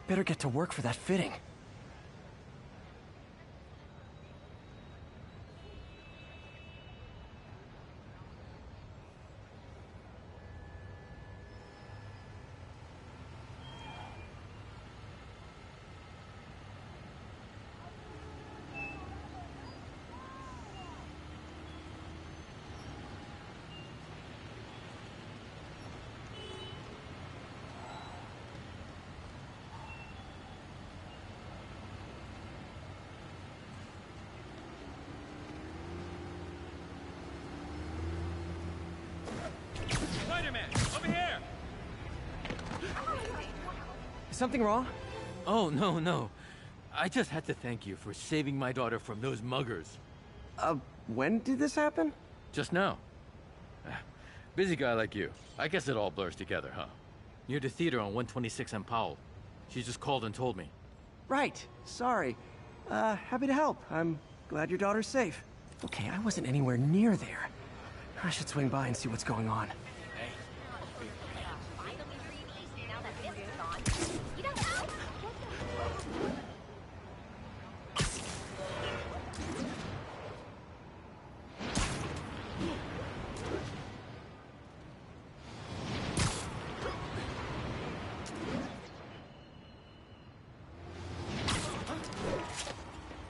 Better get to work for that fitting. Spider-Man, over here! Is something wrong? Oh, no. I just had to thank you for saving my daughter from those muggers. When did this happen? Just now. Busy guy like you. I guess it all blurs together, huh? Near the theater on 126 and Powell. She just called and told me. Right. Sorry. Happy to help. I'm glad your daughter's safe. Okay, I wasn't anywhere near there. I should swing by and see what's going on.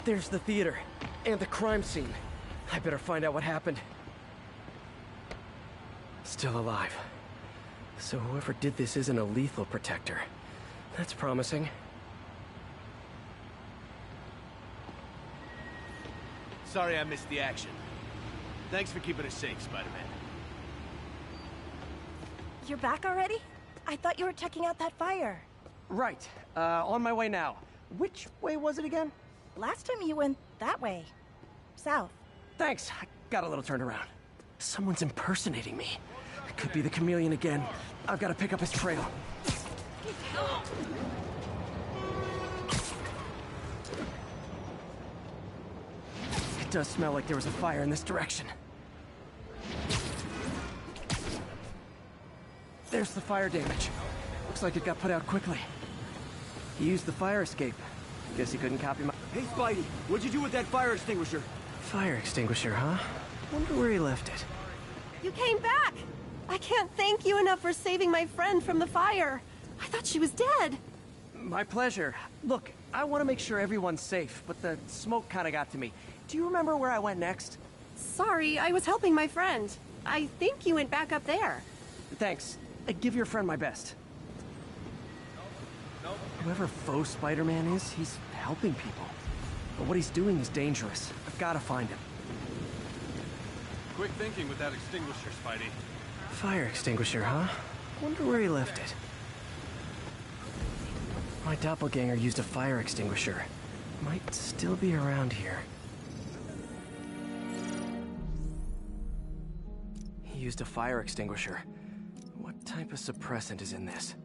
There's the theater, and the crime scene. I better find out what happened. Still alive. So whoever did this isn't a lethal protector. That's promising. Sorry I missed the action. Thanks for keeping us safe, Spider-Man. You're back already? I thought you were checking out that fire. Right. On my way now. Which way was it again? Last time you went that way. South. Thanks. I got a little turned around. Someone's impersonating me. It could be the chameleon again. I've got to pick up his trail. It does smell like there was a fire in this direction. There's the fire damage. Looks like it got put out quickly. He used the fire escape. Guess he couldn't copy my... Hey, Spidey, what'd you do with that fire extinguisher? Fire extinguisher, huh? Wonder where he left it. You came back! I can't thank you enough for saving my friend from the fire. I thought she was dead. My pleasure. Look, I want to make sure everyone's safe, but the smoke kind of got to me. Do you remember where I went next? Sorry, I was helping my friend. I think you went back up there. Thanks. Give your friend my best. Whoever faux Spider-Man is, he's helping people. But what he's doing is dangerous. I've got to find him. Quick thinking with that extinguisher, Spidey. Fire extinguisher, huh? Wonder where he left it. My doppelganger used a fire extinguisher. Might still be around here. He used a fire extinguisher. What type of suppressant is in this?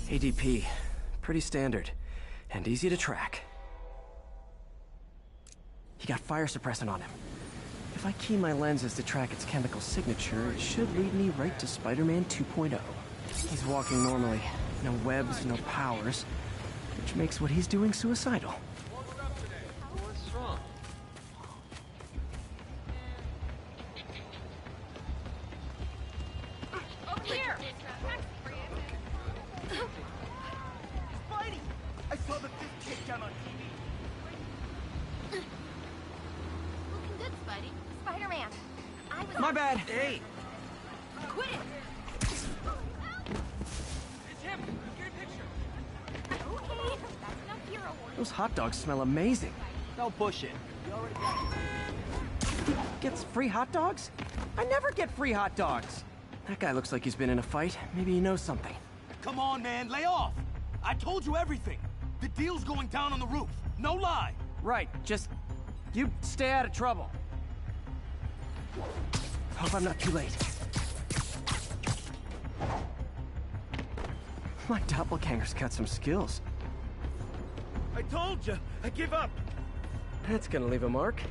ADP. Pretty standard. And easy to track. He got fire suppressant on him. If I key my lenses to track its chemical signature, it should lead me right to Spider-Man 2.0. He's walking normally. No webs, no powers. Which makes what he's doing suicidal. What's wrong? Over here! Spidey! I saw the fifth kick down on TV. Looking good, Spidey. Spider-Man. I was... My bad! Hey! Quit it! It's him! Get a picture! Okay, that's enough hero work. Those hot dogs smell amazing. Don't push it. You already got it. He gets free hot dogs? I never get free hot dogs! That guy looks like he's been in a fight. Maybe he knows something. Come on, man, lay off! I told you everything. The deal's going down on the roof. No lie. Right, just... you stay out of trouble. Hope I'm not too late. My doppelganger's got some skills. I told you, I give up. That's gonna leave a mark.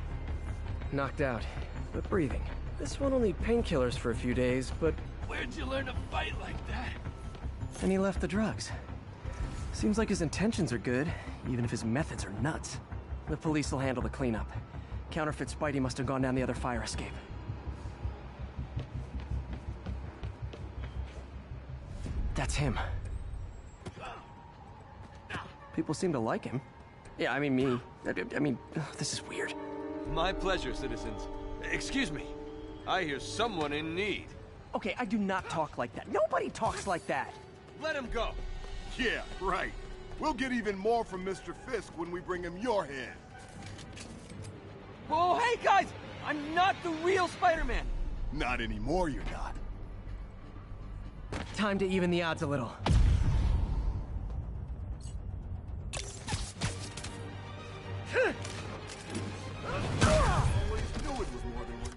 Knocked out, but breathing. This one will need painkillers for a few days, but... Where'd you learn to fight like that? And he left the drugs. Seems like his intentions are good, even if his methods are nuts. The police will handle the cleanup. Counterfeit Spidey must have gone down the other fire escape. That's him. People seem to like him. Yeah, I mean me. I mean, this is weird. My pleasure, citizens. Excuse me. I hear someone in need. Okay, I do not talk like that. Nobody talks like that. Let him go. Yeah, right. We'll get even more from Mr. Fisk when we bring him your hand. Whoa, hey guys! I'm not the real Spider-Man. Not anymore, you're not. Time to even the odds a little. Always knew it was more than words.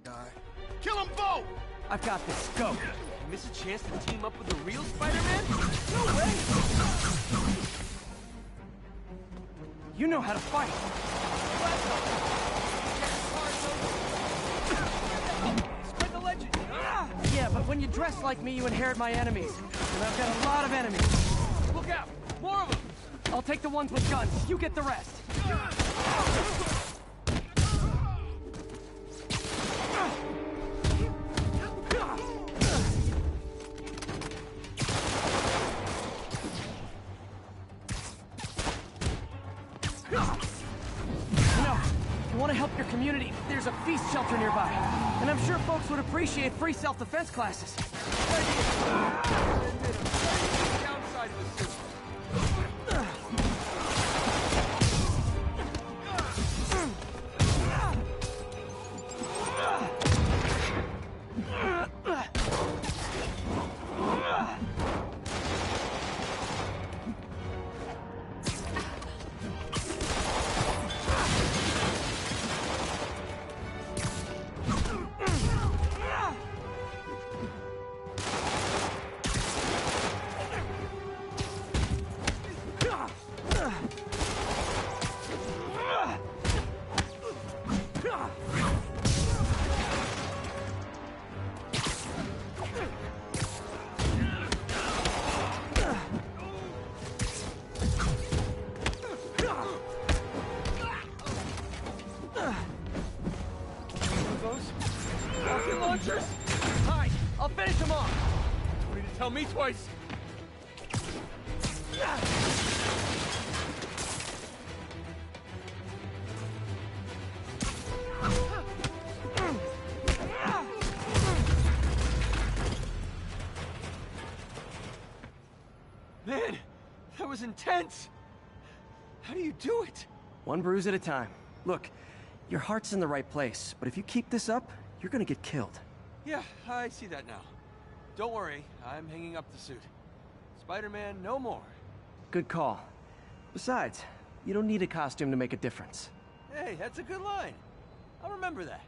guy. Kill them both! I've got this. Go. Miss a chance to team up with the real Spider-Man? No way! You know how to fight. Spread the legend! Yeah, but when you dress like me, you inherit my enemies. And I've got a lot of enemies. Look out! More of them! I'll take the ones with guns. You get the rest. Want to help your community, there's a feast shelter nearby. And I'm sure folks would appreciate free self-defense classes. Downside of the system. Alright, I'll finish them off. You need to tell me twice. Man, that was intense. How do you do it? One bruise at a time. Look, your heart's in the right place, but if you keep this up, you're gonna get killed. Yeah, I see that now. Don't worry, I'm hanging up the suit. Spider-Man, no more. Good call. Besides, you don't need a costume to make a difference. Hey, that's a good line. I'll remember that.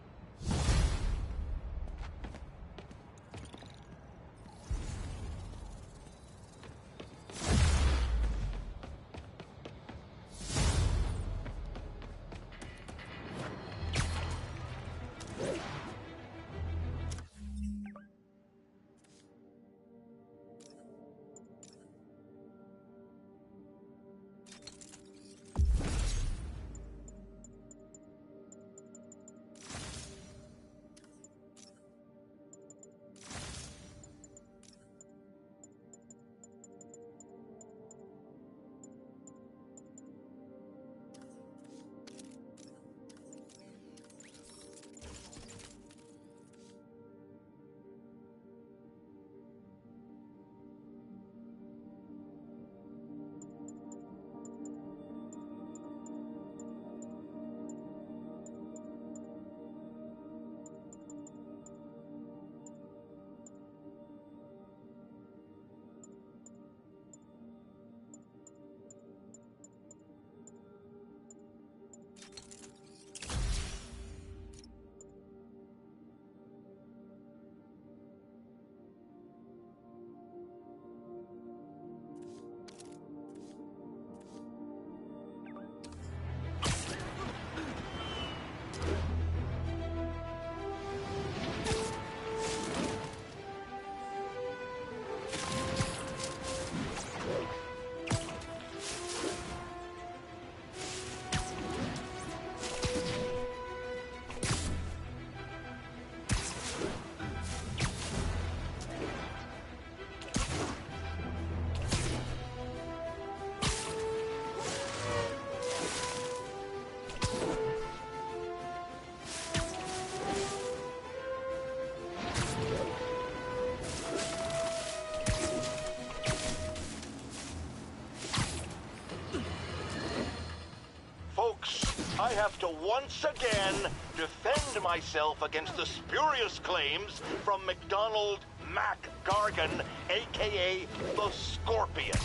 I have to once again defend myself against the spurious claims from McDonald Mac Gargan, a.k.a. the Scorpion.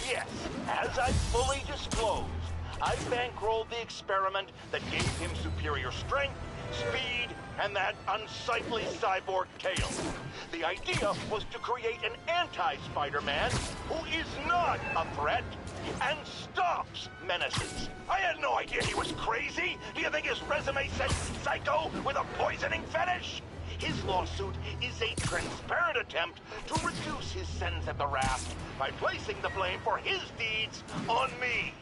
Yes, as I fully disclosed, I bankrolled the experiment that gave him superior strength, speed, and that unsightly cyborg Kale. The idea was to create an anti-Spider-Man who is not a threat and stops menaces. I had no idea he was crazy. Do you think his resume said psycho with a poisoning fetish? His lawsuit is a transparent attempt to reduce his sentence at the Raft by placing the blame for his deeds on me.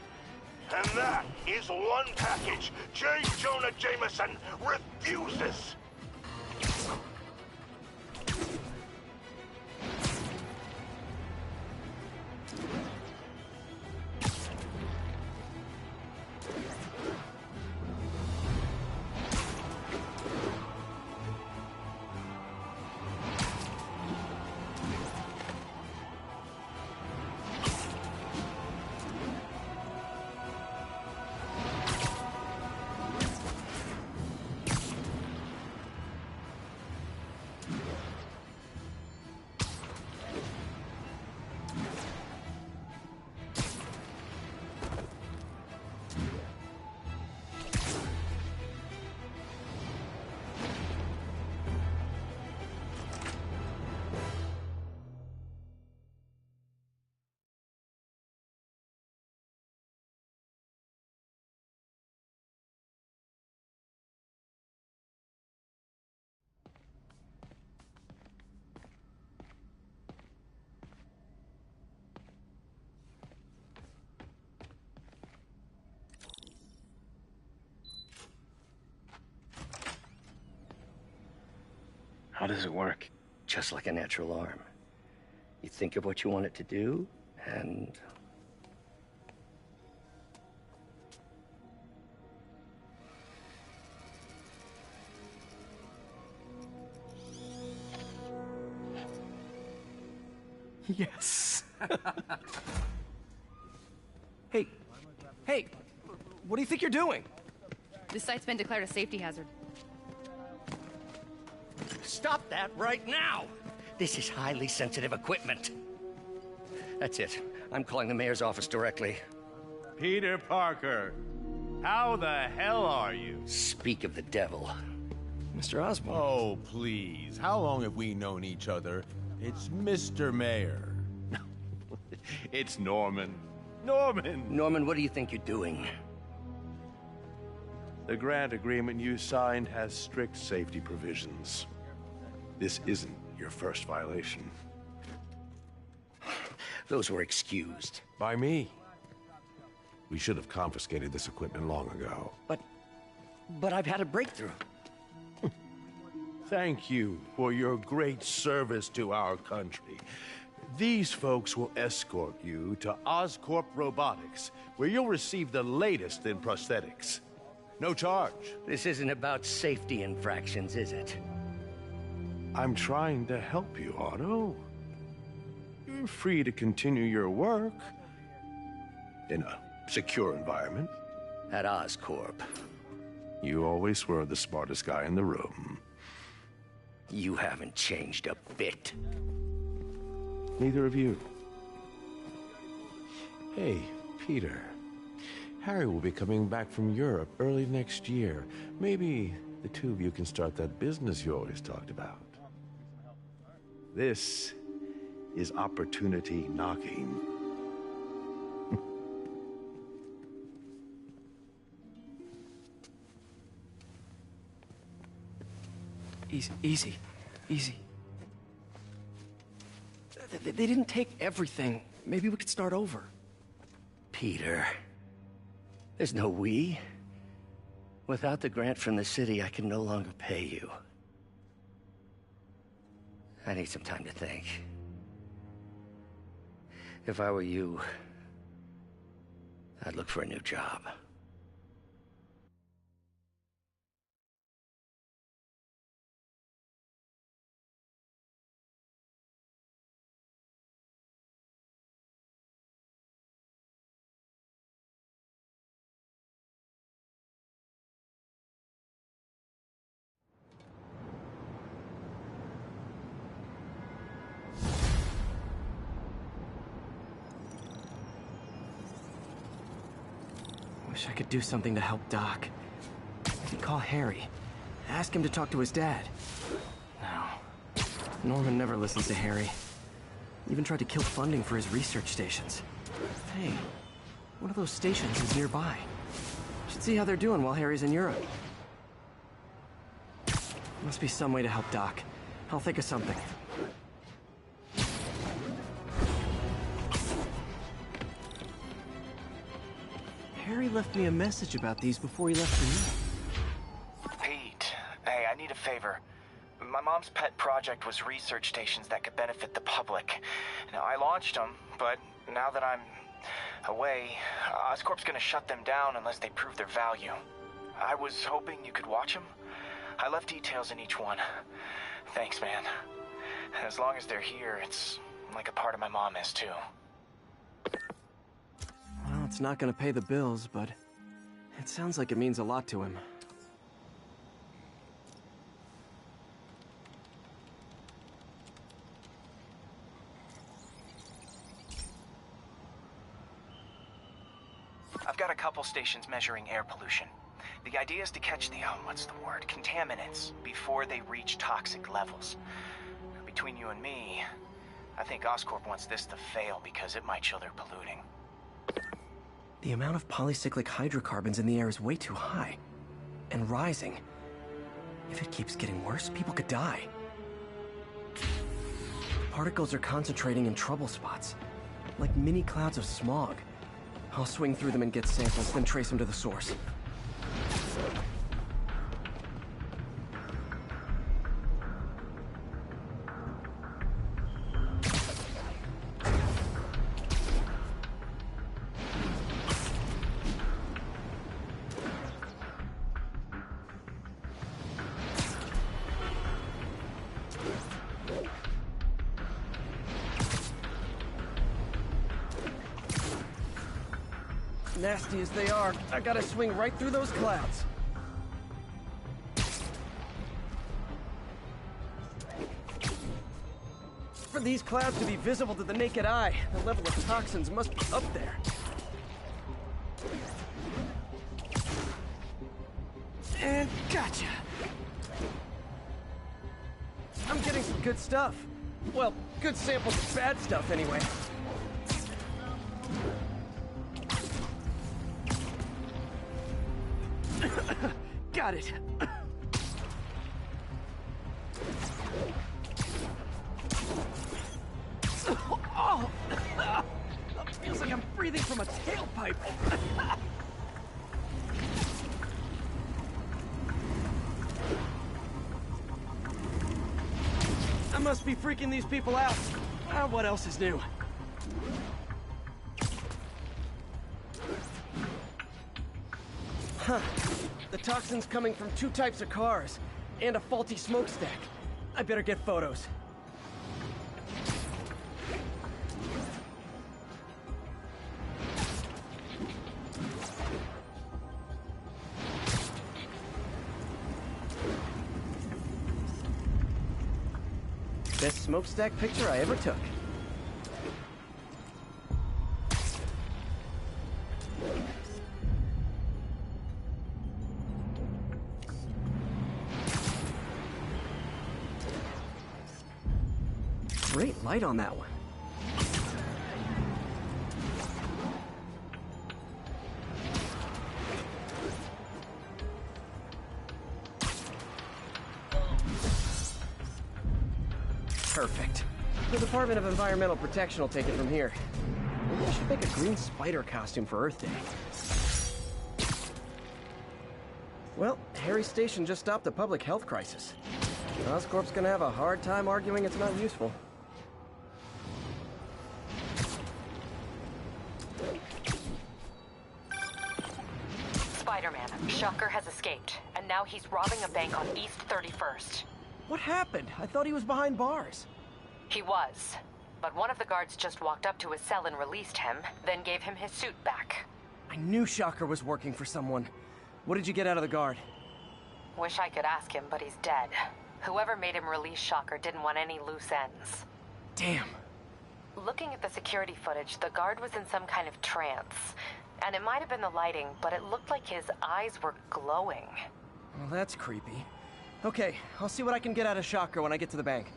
And that is one package J. Jonah Jameson refuses. How does it work? Just like a natural arm. You think of what you want it to do, and... Yes. Hey, what do you think you're doing? This site's been declared a safety hazard. Stop that right now! This is highly sensitive equipment. That's it. I'm calling the mayor's office directly. Peter Parker, how the hell are you? Speak of the devil. Mr. Osborn. Oh, please. How long have we known each other? It's Mr. Mayor. It's Norman. Norman, what do you think you're doing? The grant agreement you signed has strict safety provisions. This isn't your first violation. Those were excused. By me. We should have confiscated this equipment long ago. But I've had a breakthrough. Thank you for your great service to our country. These folks will escort you to Oscorp Robotics, where you'll receive the latest in prosthetics. No charge. This isn't about safety infractions, is it? I'm trying to help you, Otto. You're free to continue your work in a secure environment. At Oscorp. You always were the smartest guy in the room. You haven't changed a bit. Neither of you. Hey, Peter. Harry will be coming back from Europe early next year. Maybe the two of you can start that business you always talked about. This is opportunity knocking. Easy. They didn't take everything. Maybe we could start over. Peter, there's no we. Without the grant from the city, I can no longer pay you. I need some time to think. If I were you, I'd look for a new job. Wish I could do something to help Doc. I can call Harry. Ask him to talk to his dad. No. Norman never listens to Harry. Even tried to kill funding for his research stations. Hey, one of those stations is nearby. Should see how they're doing while Harry's in Europe. Must be some way to help Doc. I'll think of something. Harry left me a message about these before he left for you. Pete, hey, I need a favor. My mom's pet project was research stations that could benefit the public. Now, I launched them, but now that I'm away, Oscorp's gonna shut them down unless they prove their value. I was hoping you could watch them. I left details in each one. Thanks, man. As long as they're here, it's like a part of my mom is, too. Well, it's not gonna pay the bills, but it sounds like it means a lot to him. I've got a couple stations measuring air pollution. The idea is to catch the, contaminants before they reach toxic levels. Between you and me, I think Oscorp wants this to fail because it might show they're polluting. The amount of polycyclic hydrocarbons in the air is way too high. And rising. If it keeps getting worse, people could die. Particles are concentrating in trouble spots, like mini clouds of smog. I'll swing through them and get samples, then trace them to the source. Nasty as they are, I gotta swing right through those clouds. For these clouds to be visible to the naked eye, the level of toxins must be up there. And gotcha! I'm getting some good stuff. Well, good samples of bad stuff anyway. Got it. Oh! Feels like I'm breathing from a tailpipe. I must be freaking these people out. What else is new? Huh. The toxin's coming from 2 types of cars, and a faulty smokestack. I better get photos. Best smokestack picture I ever took. Great light on that one. Perfect. The Department of Environmental Protection will take it from here. Maybe I should make a green spider costume for Earth Day. Well, Harry's station just stopped a public health crisis. Oscorp's gonna have a hard time arguing it's not useful. Spider-Man, Shocker has escaped, and now he's robbing a bank on East 31st. What happened? I thought he was behind bars. He was, but one of the guards just walked up to his cell and released him, then gave him his suit back. I knew Shocker was working for someone. What did you get out of the guard? Wish I could ask him, but he's dead. Whoever made him release Shocker didn't want any loose ends. Damn. Looking at the security footage, the guard was in some kind of trance. And it might have been the lighting, but it looked like his eyes were glowing. Well, that's creepy. Okay, I'll see what I can get out of Shocker when I get to the bank.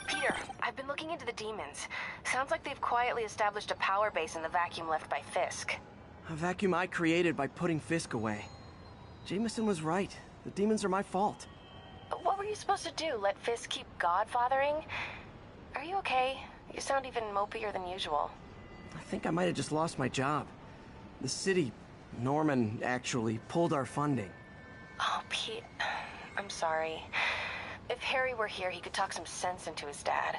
Peter, I've been looking into the demons. Sounds like they've quietly established a power base in the vacuum left by Fisk. A vacuum I created by putting Fisk away. Jameson was right. The demons are my fault. What were you supposed to do? Let Fisk keep godfathering? Are you okay? You sound even mopier than usual. I think I might have just lost my job. The city, Norman, actually, pulled our funding. Oh, Pete, I'm sorry. If Harry were here, he could talk some sense into his dad.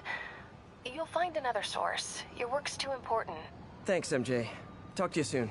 You'll find another source. Your work's too important. Thanks, MJ. Talk to you soon.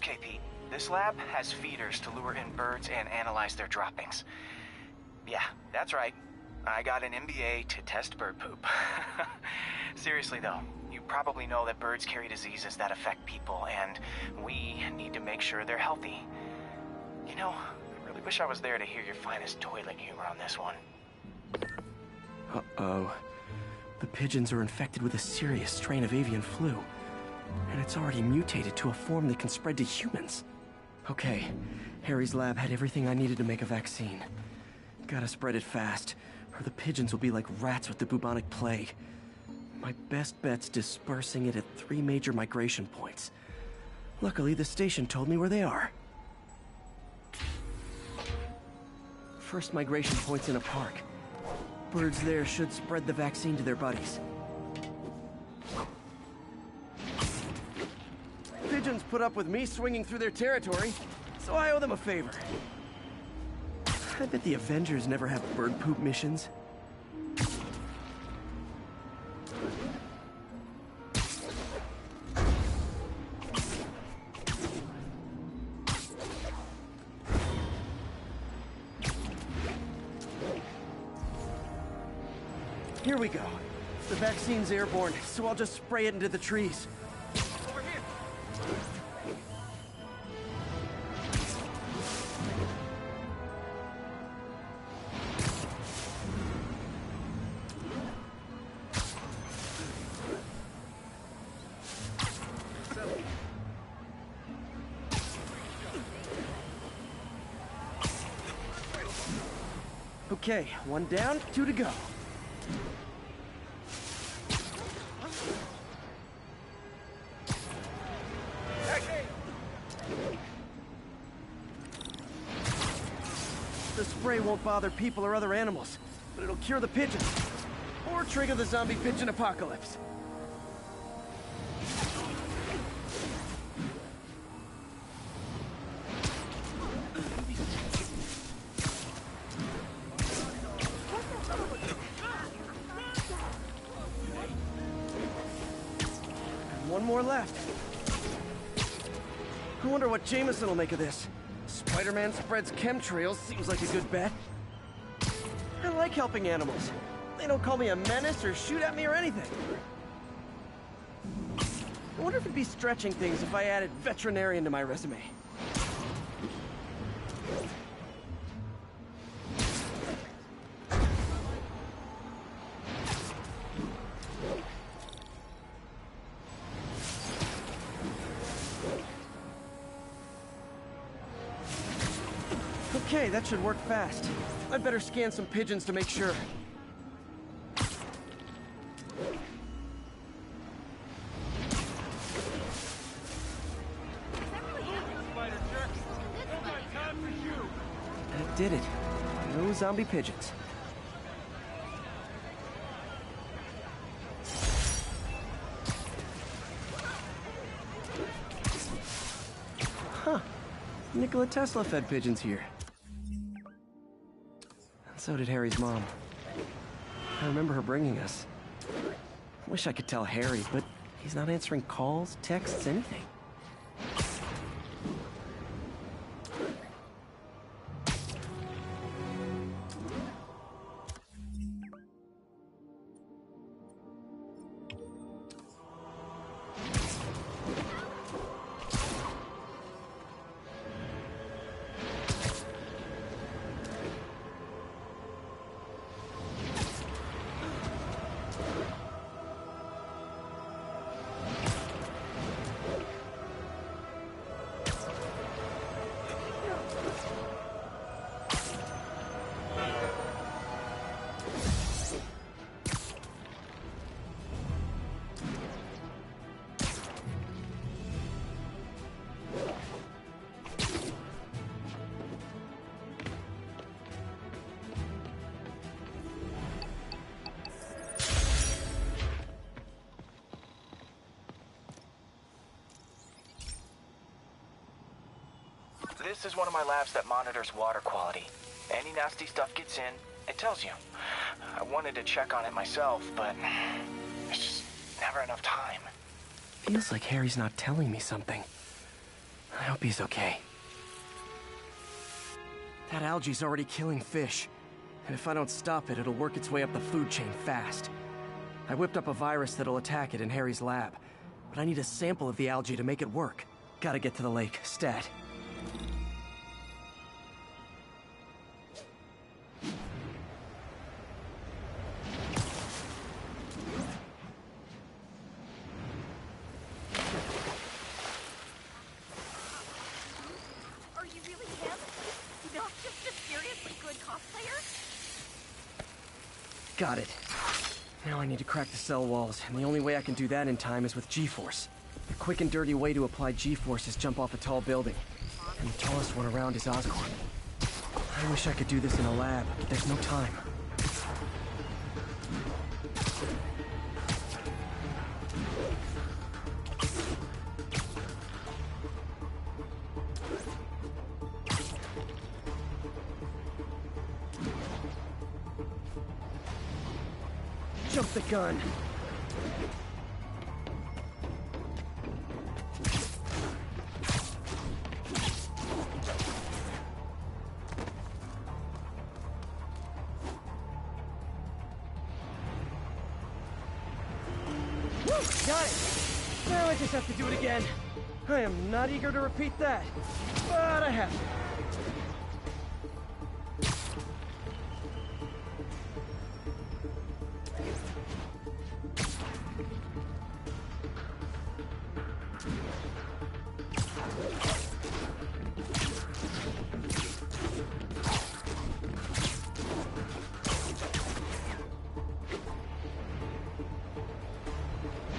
Okay, Pete. This lab has feeders to lure in birds and analyze their droppings. Yeah, that's right. I got an MBA to test bird poop. Seriously though, you probably know that birds carry diseases that affect people, and we need to make sure they're healthy. You know, I really wish I was there to hear your finest toilet humor on this one. Uh-oh. The pigeons are infected with a serious strain of avian flu. And it's already mutated to a form that can spread to humans. Okay, Harry's lab had everything I needed to make a vaccine. Gotta spread it fast, or the pigeons will be like rats with the bubonic plague. My best bet's dispersing it at 3 major migration points. Luckily, the station told me where they are. First migration point's in a park. Birds there should spread the vaccine to their buddies. Pigeons put up with me swinging through their territory, so I owe them a favor. I bet the Avengers never have bird poop missions. Here we go. The vaccine's airborne, so I'll just spray it into the trees. Okay, 1 down, 2 to go. The spray won't bother people or other animals, but it'll cure the pigeons, or trigger the zombie pigeon apocalypse. One more left. I wonder what Jameson will make of this. Spider-Man spreads chemtrails, seems like a good bet. I like helping animals. They don't call me a menace or shoot at me or anything. I wonder if it'd be stretching things if I added veterinarian to my resume. Okay, that should work fast. I'd better scan some pigeons to make sure. That did it. No zombie pigeons. Huh. Nikola Tesla fed pigeons here. So did Harry's mom. I remember her bringing us. Wish I could tell Harry, but he's not answering calls, texts, anything. This is one of my labs that monitors water quality. Any nasty stuff gets in, it tells you. I wanted to check on it myself, but there's just never enough time. Feels like Harry's not telling me something. I hope he's okay. That algae's already killing fish. And if I don't stop it, it'll work its way up the food chain fast. I whipped up a virus that'll attack it in Harry's lab. But I need a sample of the algae to make it work. Gotta get to the lake, stat. Are you really him? Not just a seriously good cosplayer? Got it. Now I need to crack the cell walls, and the only way I can do that in time is with G-Force. The quick and dirty way to apply G-Force is jump off a tall building. And the tallest one around is Oscorp. I wish I could do this in a lab, but there's no time. Jump the gun. Woo! Got it! Now I just have to do it again. I am not eager to repeat that, but I have to.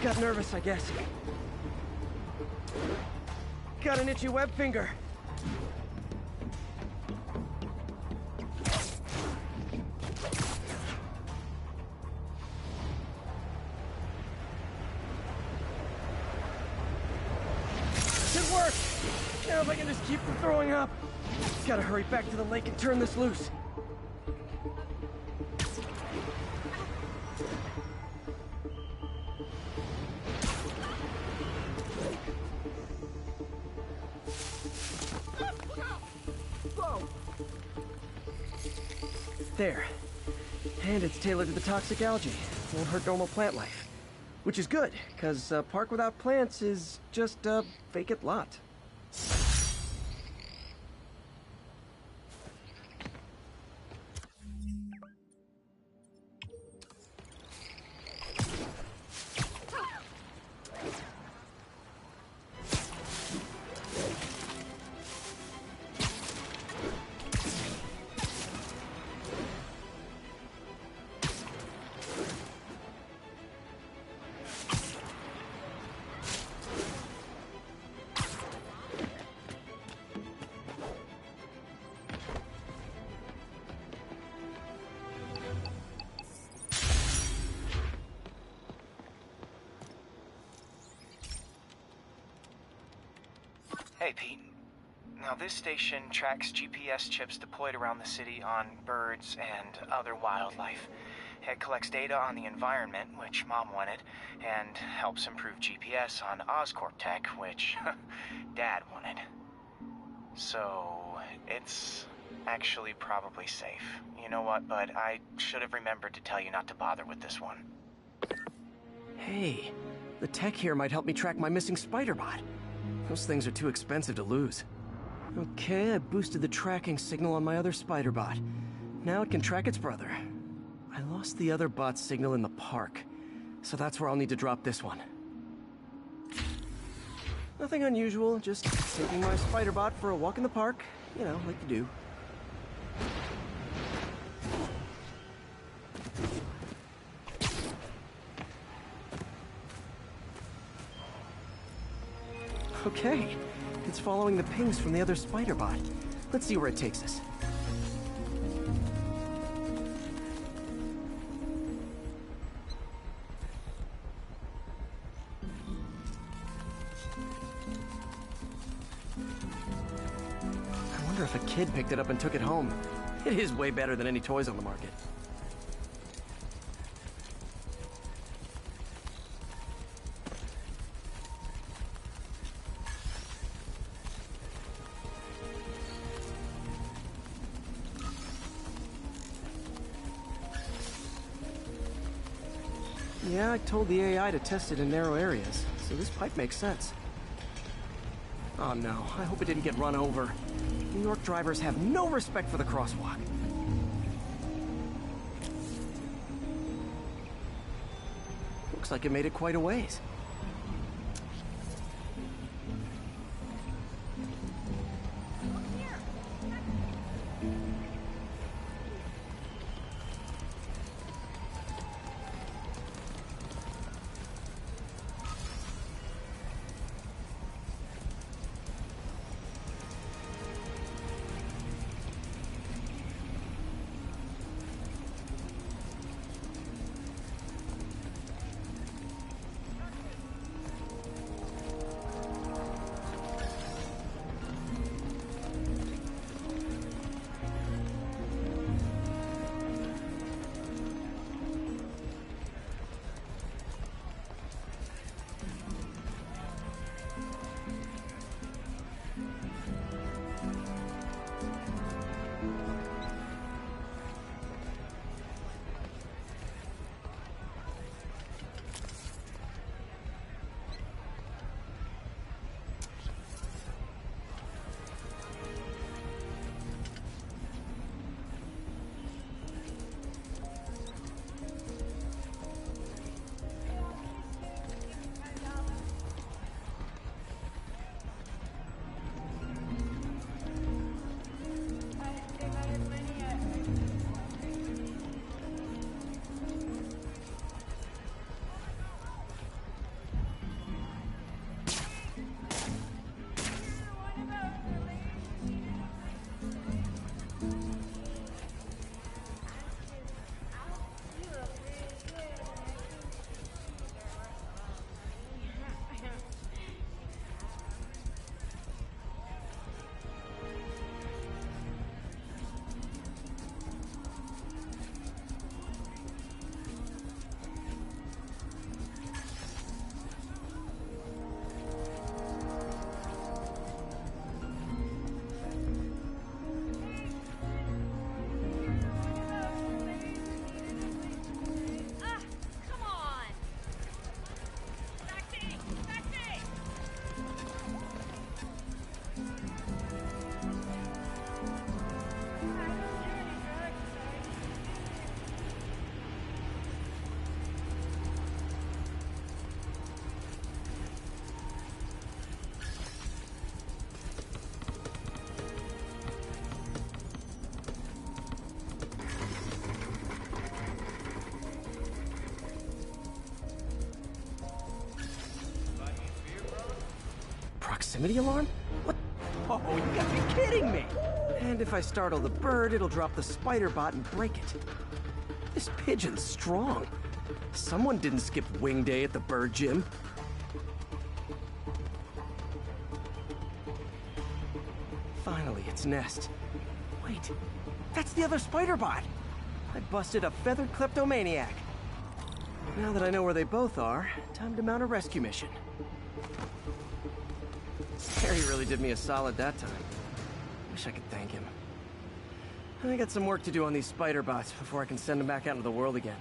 Got nervous, I guess. Got an itchy web finger. It worked! Now if I can just keep from throwing up. Gotta hurry back to the lake and turn this loose. There. And it's tailored to the toxic algae. Won't hurt normal plant life. Which is good, because a park without plants is just a vacant lot. Hey, Pete. Now, this station tracks GPS chips deployed around the city on birds and other wildlife. It collects data on the environment, which Mom wanted, and helps improve GPS on Oscorp tech, which Dad wanted. So, it's actually probably safe. You know what, bud? I should have remembered to tell you not to bother with this one. Hey, the tech here might help me track my missing Spider-Bot. Those things are too expensive to lose. Okay, I boosted the tracking signal on my other Spider-Bot. Now it can track its brother. I lost the other bot's signal in the park, so that's where I'll need to drop this one. Nothing unusual, just taking my Spider-Bot for a walk in the park. You know, like you do. Okay, it's following the pings from the other Spider-Bot. Let's see where it takes us. I wonder if a kid picked it up and took it home. It is way better than any toys on the market. Yeah, I told the AI to test it in narrow areas, so this pipe makes sense. Oh no, I hope it didn't get run over. New York drivers have no respect for the crosswalk. Looks like it made it quite a ways. Proximity alarm? What? Oh, you gotta be kidding me! And if I startle the bird, it'll drop the spider bot and break it. This pigeon's strong. Someone didn't skip wing day at the bird gym. Finally, its nest. Wait, that's the other spider bot! I busted a feathered kleptomaniac. Now that I know where they both are, time to mount a rescue mission. Harry really did me a solid that time. Wish I could thank him. I got some work to do on these spider bots before I can send them back out into the world again.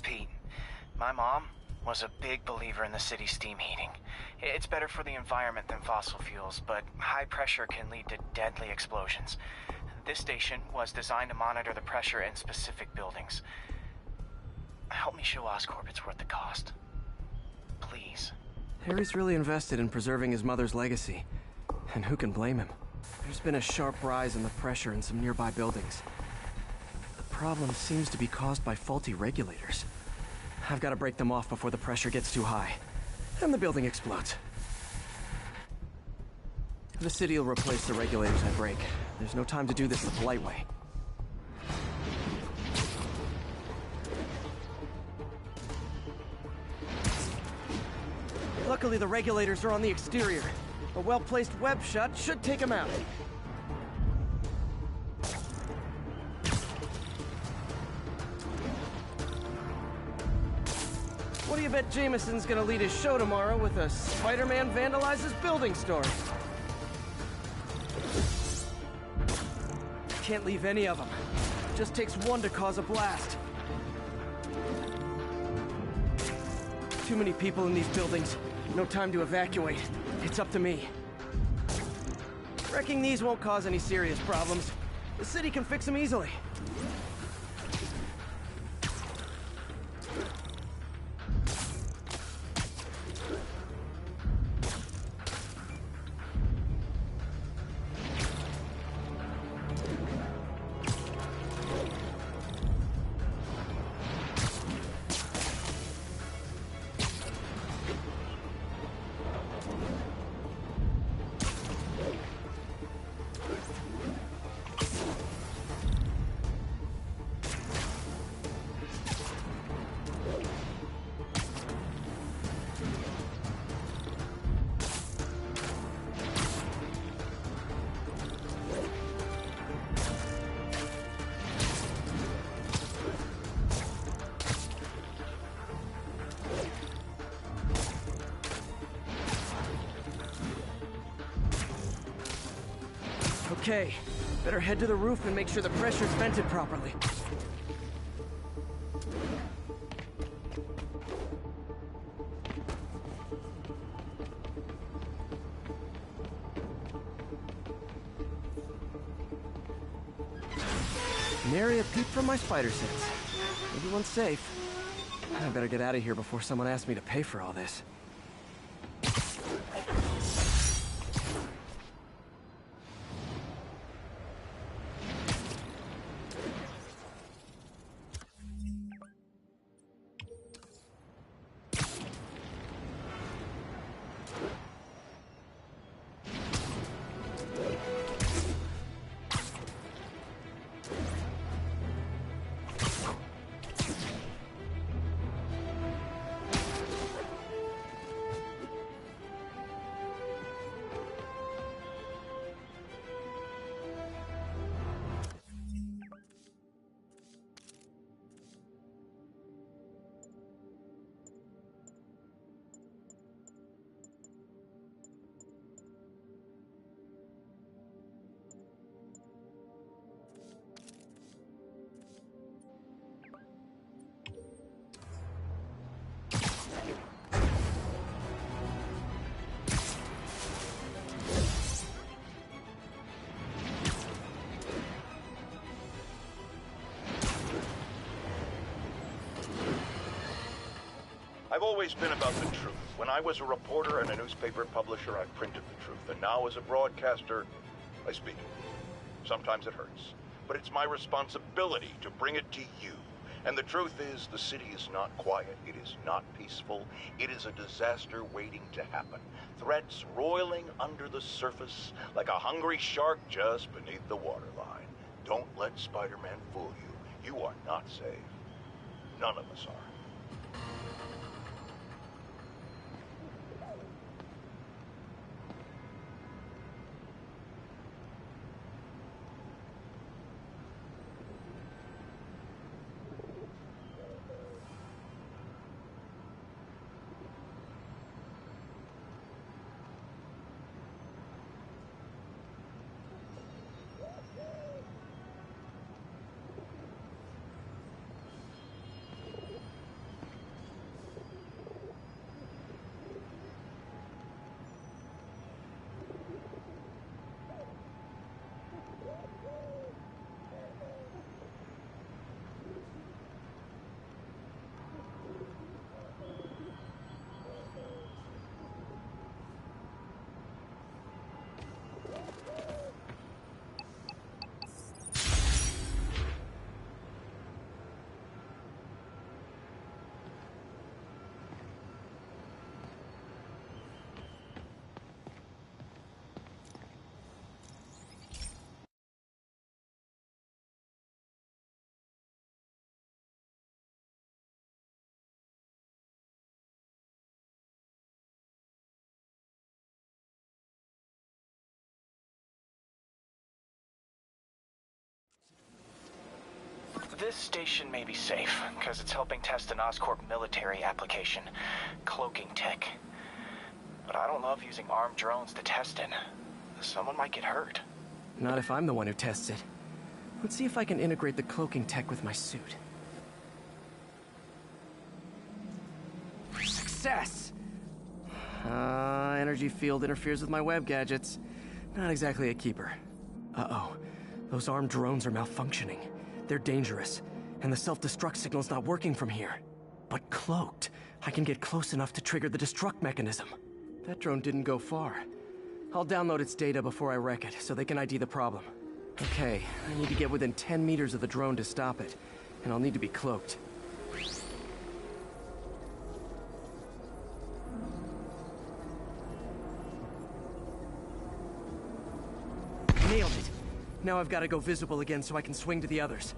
Pete, my mom was a big believer in the city's steam heating. It's better for the environment than fossil fuels, but high pressure can lead to deadly explosions. This station was designed to monitor the pressure in specific buildings. Help me show Oscorp it's worth the cost. Please. Harry's really invested in preserving his mother's legacy. And who can blame him? There's been a sharp rise in the pressure in some nearby buildings. The problem seems to be caused by faulty regulators. I've got to break them off before the pressure gets too high. And the building explodes. The city will replace the regulators I break. There's no time to do this the polite way. Luckily, the regulators are on the exterior. A well-placed web shut should take them out. What do you bet Jameson's gonna lead his show tomorrow with a Spider-Man vandalizes building story? Can't leave any of them. Just takes one to cause a blast. Too many people in these buildings. No time to evacuate. It's up to me. Wrecking these won't cause any serious problems. The city can fix them easily. Okay, better head to the roof and make sure the pressure's vented properly. Nary a peep from my spider sense. Everyone's safe. I better get out of here before someone asks me to pay for all this. I've always been about the truth. When I was a reporter and a newspaper publisher, I printed the truth. And now as a broadcaster, I speak it. Sometimes it hurts. But it's my responsibility to bring it to you. And the truth is, the city is not quiet. It is not peaceful. It is a disaster waiting to happen. Threats roiling under the surface like a hungry shark just beneath the waterline. Don't let Spider-Man fool you. You are not safe. None of us are. This station may be safe, because it's helping test an Oscorp military application, cloaking tech. But I don't love using armed drones to test it. Someone might get hurt. Not if I'm the one who tests it. Let's see if I can integrate the cloaking tech with my suit. Success! Energy field interferes with my web gadgets. Not exactly a keeper. Uh-oh. Those armed drones are malfunctioning. They're dangerous, and the self-destruct signal's not working from here. But cloaked, I can get close enough to trigger the destruct mechanism. That drone didn't go far. I'll download its data before I wreck it, so they can ID the problem. Okay, I need to get within 10 meters of the drone to stop it, and I'll need to be cloaked. Nailed it! Now I've got to go visible again so I can swing to the others.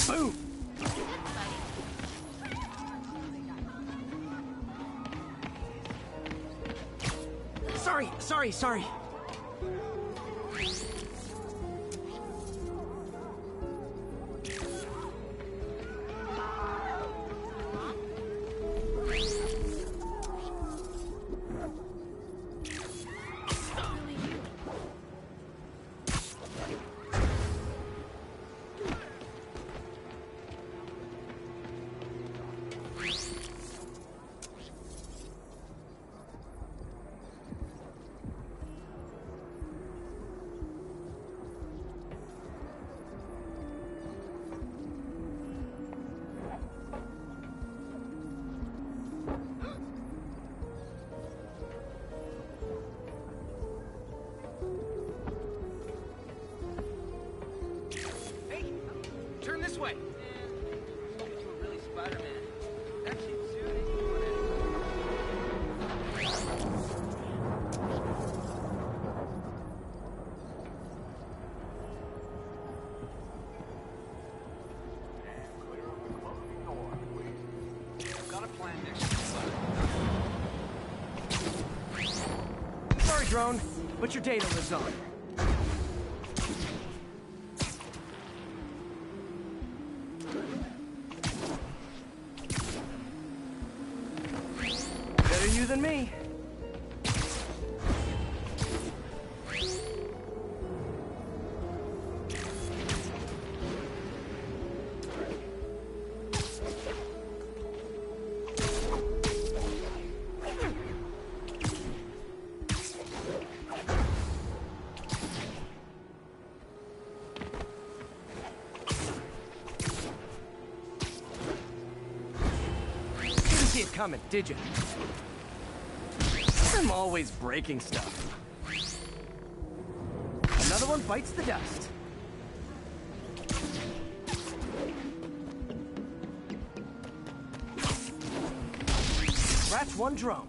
Boom! Sorry. Turn this way. Really, Spider-Man. That cheap suit. Got a plan next week. Sorry, drone, but your data lives on. Better you than me. Didn't see it coming, did you? I'm always breaking stuff. Another one bites the dust. Scratch one drone.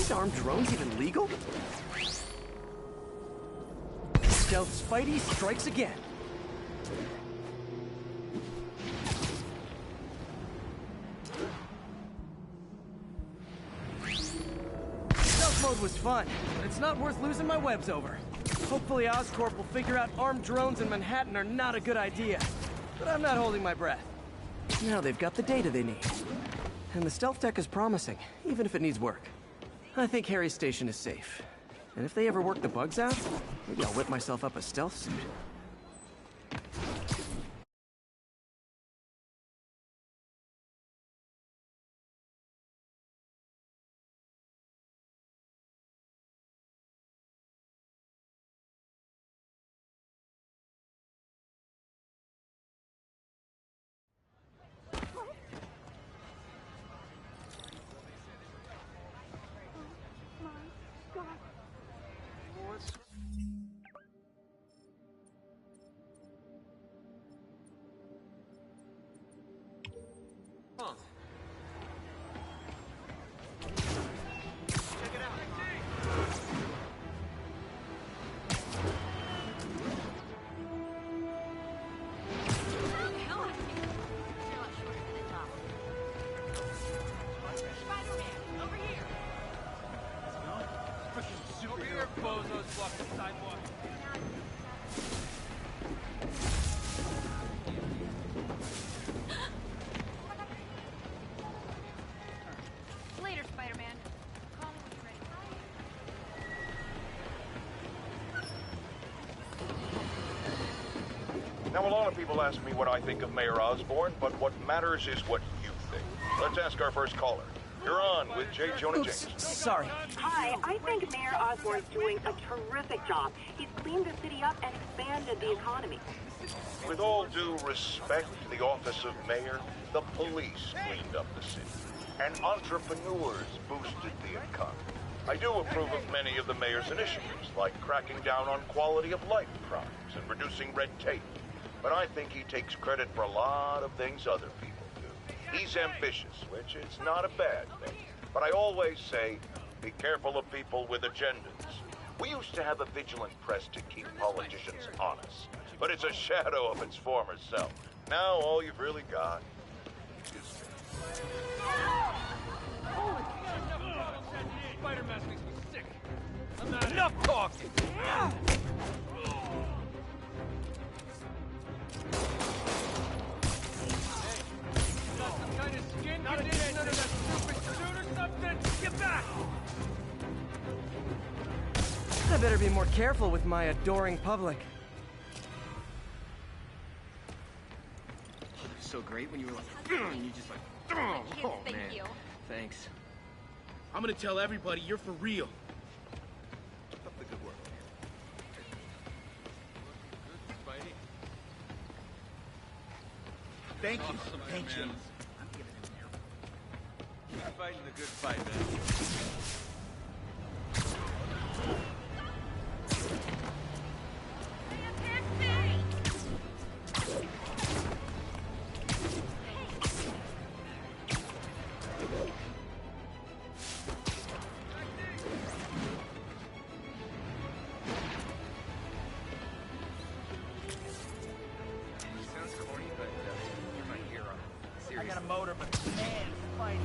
these armed drones even legal? Stealth Spidey strikes again. Stealth mode was fun, but it's not worth losing my webs over. Hopefully Oscorp will figure out armed drones in Manhattan are not a good idea. But I'm not holding my breath. Now they've got the data they need. And the stealth tech is promising, even if it needs work. I think Harry's station is safe. And if they ever work the bugs out, maybe I'll whip myself up a stealth suit. Later, Spider-Man. Call me when you're ready. Now, a lot of people ask me what I think of Mayor Osborn, but what matters is what you think. Let's ask our first caller. You're on with J. Jonah Jameson. Sorry. Hi, I think Mayor Osborn's doing a terrific job. He's cleaned the city up and expanded the economy. With all due respect to the office of mayor, the police cleaned up the city, and entrepreneurs boosted the economy. I do approve of many of the mayor's initiatives, like cracking down on quality of life crimes and reducing red tape. But I think he takes credit for a lot of things other people do. He's ambitious, which is not a bad thing. But I always say, be careful of people with agendas. We used to have a vigilant press to keep politicians honest, but it's a shadow of its former self. Now all you've really got is Spider-Man makes me sick. I'm not enough talking. Kind of skin condition under that stupid suit or something? Get back! I better be more careful with my adoring public. It was so great when you were like, and you just like, oh Thank man. you. Thanks. I'm gonna tell everybody you're for real. Keep up the good work. Thank you. Awesome, Thank you. man. You're fighting the good fight, man. I got a motor, but man, fighting.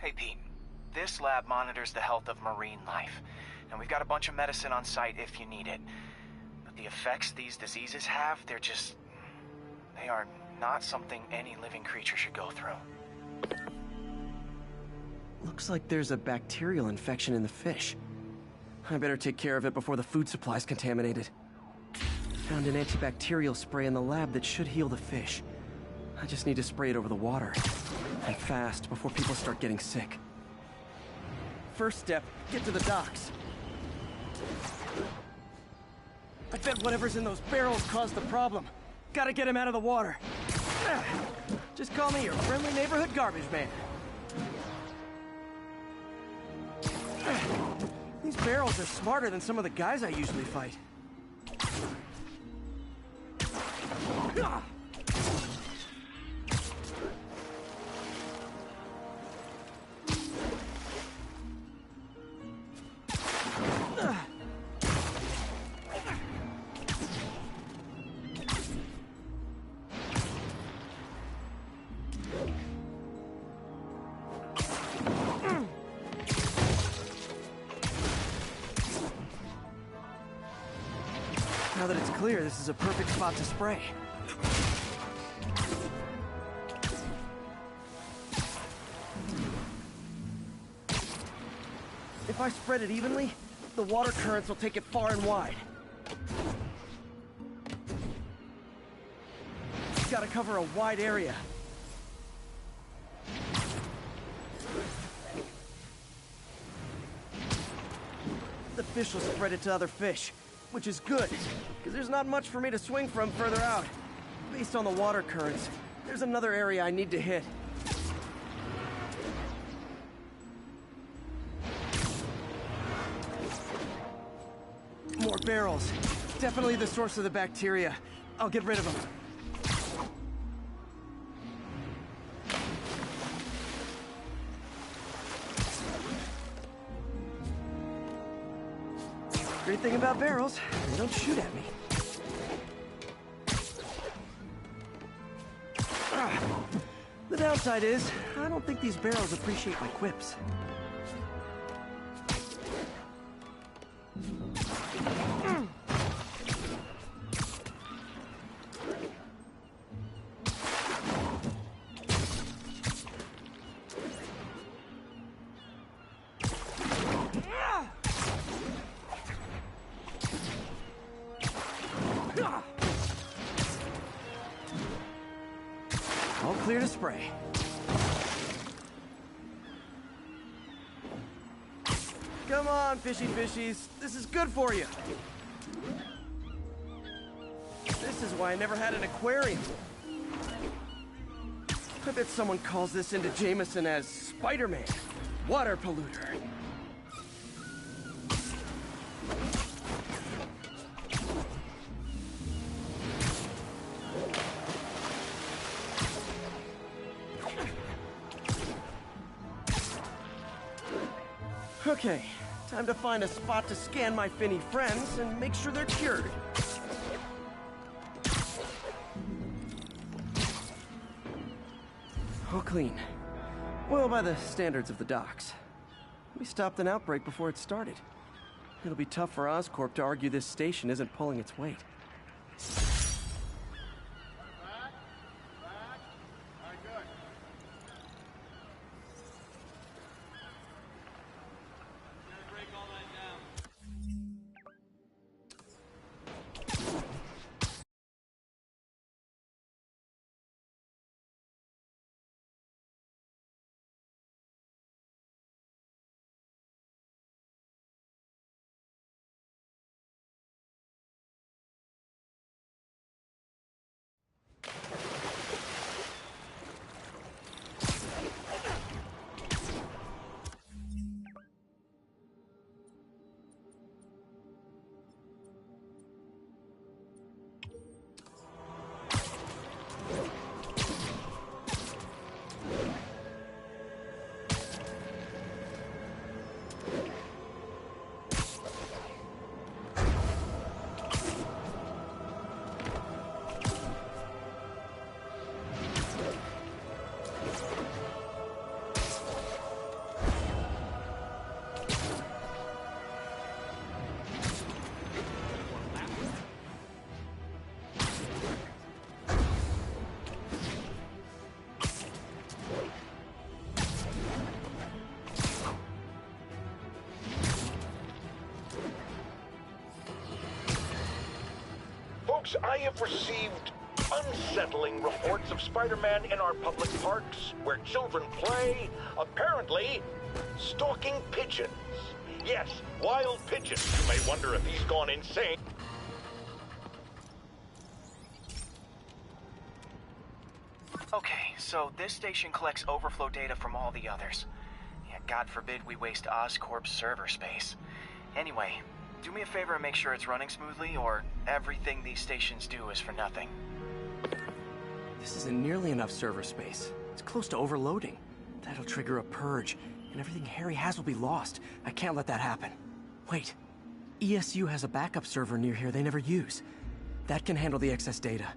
Hey, Pete. This lab monitors the health of marine life, and we've got a bunch of medicine on site if you need it. But the effects these diseases have, they are not something any living creature should go through. Looks like there's a bacterial infection in the fish. I better take care of it before the food supply's contaminated. Found an antibacterial spray in the lab that should heal the fish. I just need to spray it over the water. And fast, before people start getting sick. First step, get to the docks. I bet whatever's in those barrels caused the problem. Gotta get him out of the water. Just call me your friendly neighborhood garbage man. These barrels are smarter than some of the guys I usually fight. Now that it's clear, this is a perfect spot to spray. If I spread it evenly, the water currents will take it far and wide. It's gotta cover a wide area. The fish will spread it to other fish. Which is good, because there's not much for me to swing from further out. Based on the water currents, there's another area I need to hit. More barrels. Definitely the source of the bacteria. I'll get rid of them. Great thing about barrels, they don't shoot at me. The downside is, I don't think these barrels appreciate my quips. All clear to spray. Come on, fishy fishies. This is good for you. This is why I never had an aquarium. I bet someone calls this into Jameson as Spider-Man, water polluter. Okay, time to find a spot to scan my finny friends and make sure they're cured. All clean. Well, by the standards of the docks. We stopped an outbreak before it started. It'll be tough for Oscorp to argue this station isn't pulling its weight. Yes, I have received unsettling reports of Spider-Man in our public parks, where children play, apparently stalking pigeons. Yes, wild pigeons. You may wonder if he's gone insane. Okay, so this station collects overflow data from all the others. Yeah, God forbid we waste Oscorp's server space. Anyway, do me a favor and make sure it's running smoothly, or everything these stations do is for nothing. This isn't nearly enough server space. It's close to overloading. That'll trigger a purge, and everything Harry has will be lost. I can't let that happen. Wait. ESU has a backup server near here they never use. That can handle the excess data,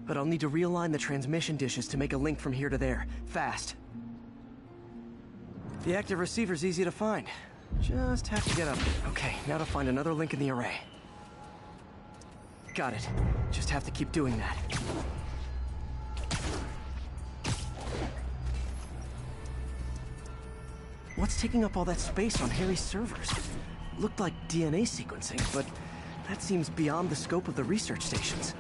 but I'll need to realign the transmission dishes to make a link from here to there, fast. The active receiver's easy to find. Just have to get up. Okay, now to find another link in the array. Got it. Just have to keep doing that. What's taking up all that space on Harry's servers? Looked like DNA sequencing, but that seems beyond the scope of the research stations.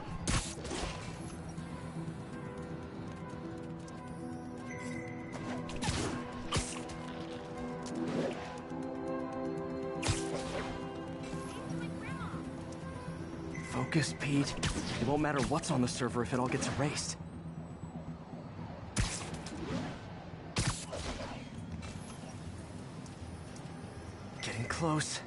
Focus, Pete. It won't matter what's on the server if it all gets erased. Getting close.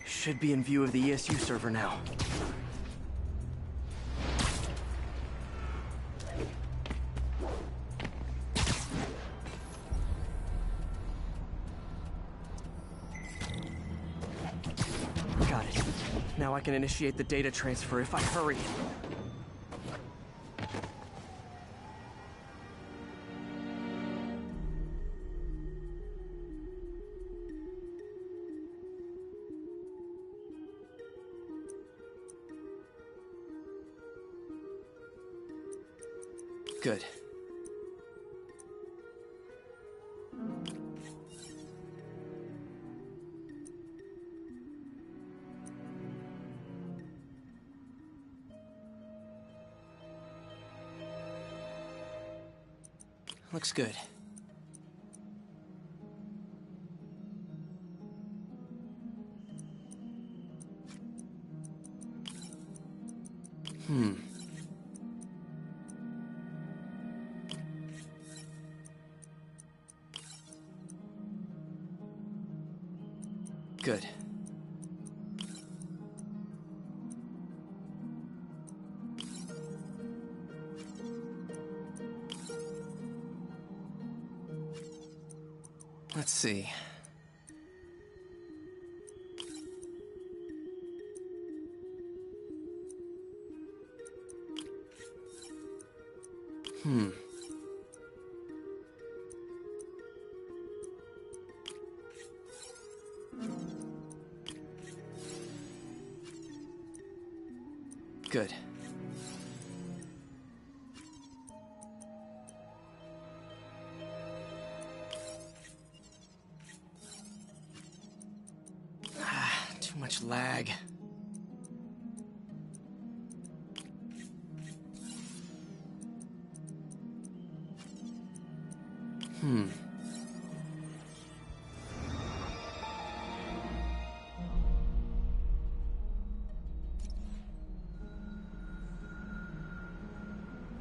Should be in view of the ESU server now. Got it. Now I can initiate the data transfer if I hurry. Good. Looks good. Good. Let's see. Good. Too much lag.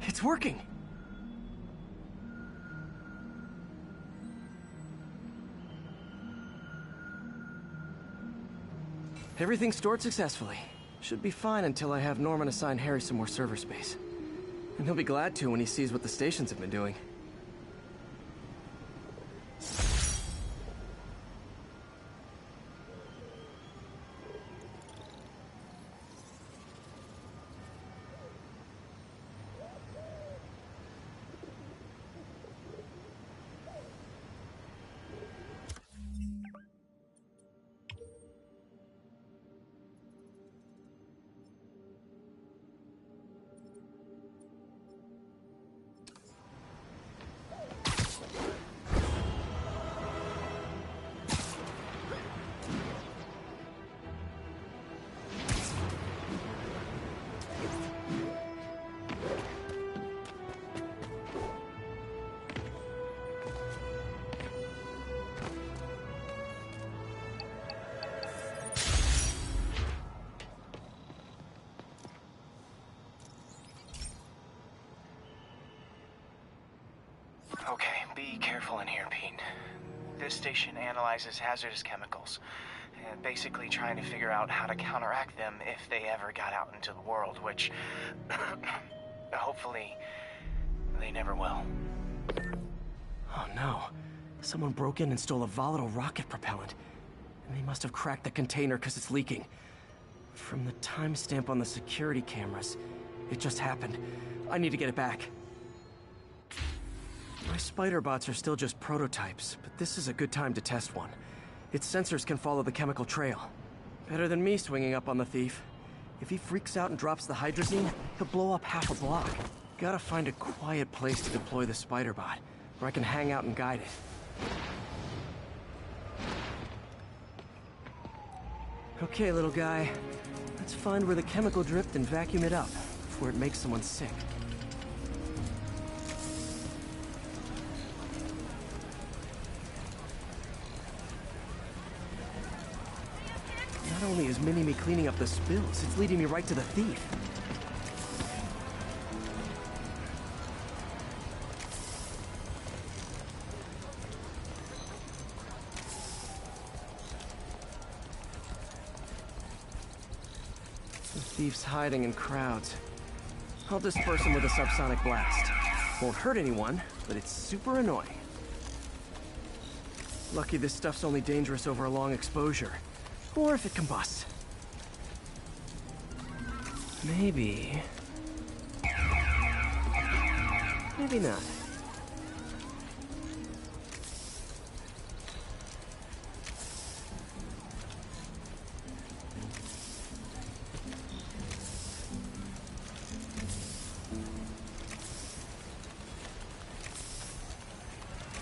It's working! Everything stored successfully. Should be fine until I have Norman assign Harry some more server space. And he'll be glad to when he sees what the stations have been doing. Okay, be careful in here, Pete. This station analyzes hazardous chemicals, basically trying to figure out how to counteract them if they ever got out into the world, which hopefully they never will. Oh no. Someone broke in and stole a volatile rocket propellant. And they must have cracked the container because it's leaking. From the timestamp on the security cameras, it just happened. I need to get it back. My spider bots are still just prototypes, but this is a good time to test one. Its sensors can follow the chemical trail. Better than me swinging up on the thief. If he freaks out and drops the hydrazine, he'll blow up half a block. Gotta find a quiet place to deploy the spider bot, where I can hang out and guide it. Okay, little guy. Let's find where the chemical dripped and vacuum it up before it makes someone sick. Not only is Mini-Me cleaning up the spills, it's leading me right to the thief. The thief's hiding in crowds. I'll disperse him with a subsonic blast. Won't hurt anyone, but it's super annoying. Lucky this stuff's only dangerous over a long exposure. Or if it combusts. Maybe... maybe not.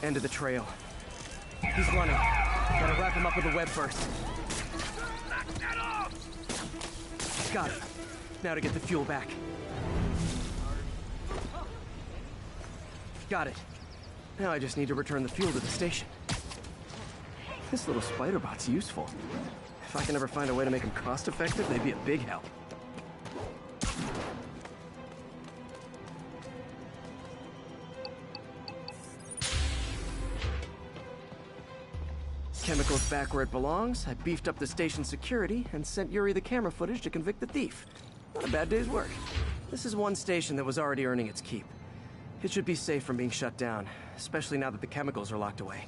End of the trail. He's running. Gotta wrap him up with a web first. Got it. Now to get the fuel back. Got it. Now I just need to return the fuel to the station. This little spider bot's useful. If I can ever find a way to make them cost-effective, they'd be a big help. Chemicals back where it belongs. I beefed up the station security and sent Yuri the camera footage to convict the thief. Not a bad day's work. This is one station that was already earning its keep. It should be safe from being shut down, especially now that the chemicals are locked away.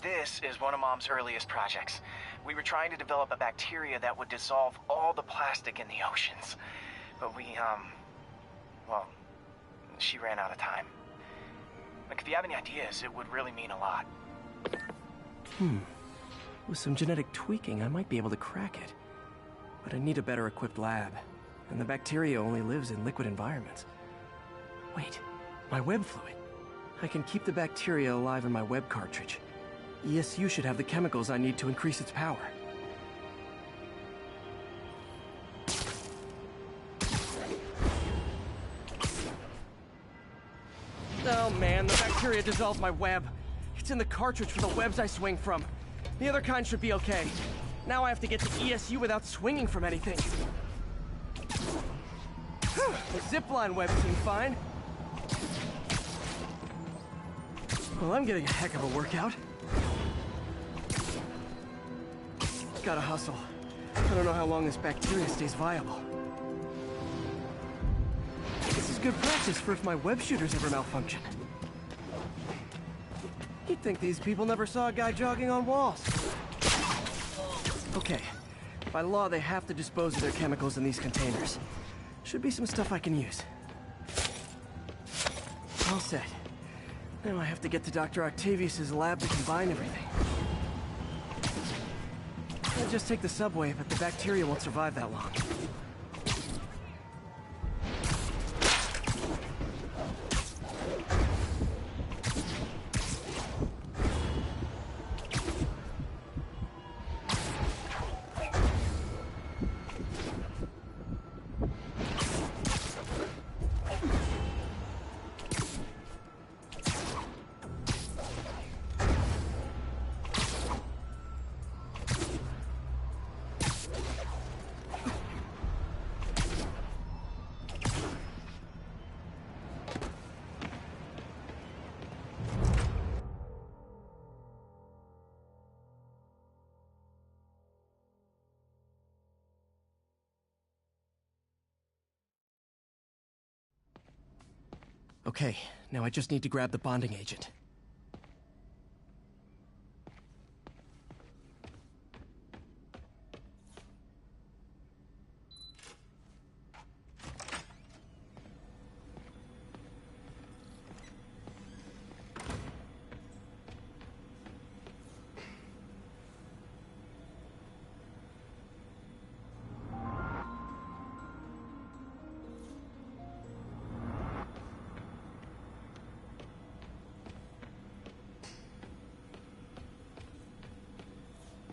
This is one of Mom's earliest projects. We were trying to develop a bacteria that would dissolve all the plastic in the oceans. But well, she ran out of time. Like, if you have any ideas, it would really mean a lot. With some genetic tweaking, I might be able to crack it. But I need a better equipped lab. And the bacteria only lives in liquid environments. Wait, my web fluid. I can keep the bacteria alive in my web cartridge. ESU should have the chemicals I need to increase its power. Oh man, the bacteria dissolved my web. It's in the cartridge for the webs I swing from. The other kind should be okay. Now I have to get to ESU without swinging from anything. The zipline webs seem fine. Well, I'm getting a heck of a workout. Gotta hustle. I don't know how long this bacteria stays viable. This is good practice for if my web shooters ever malfunction. You'd think these people never saw a guy jogging on walls. Okay, by law they have to dispose of their chemicals in these containers. Should be some stuff I can use. All set. Now I have to get to Dr. Octavius's lab to combine everything. I'll just take the subway, but the bacteria won't survive that long. Okay, now I just need to grab the bonding agent.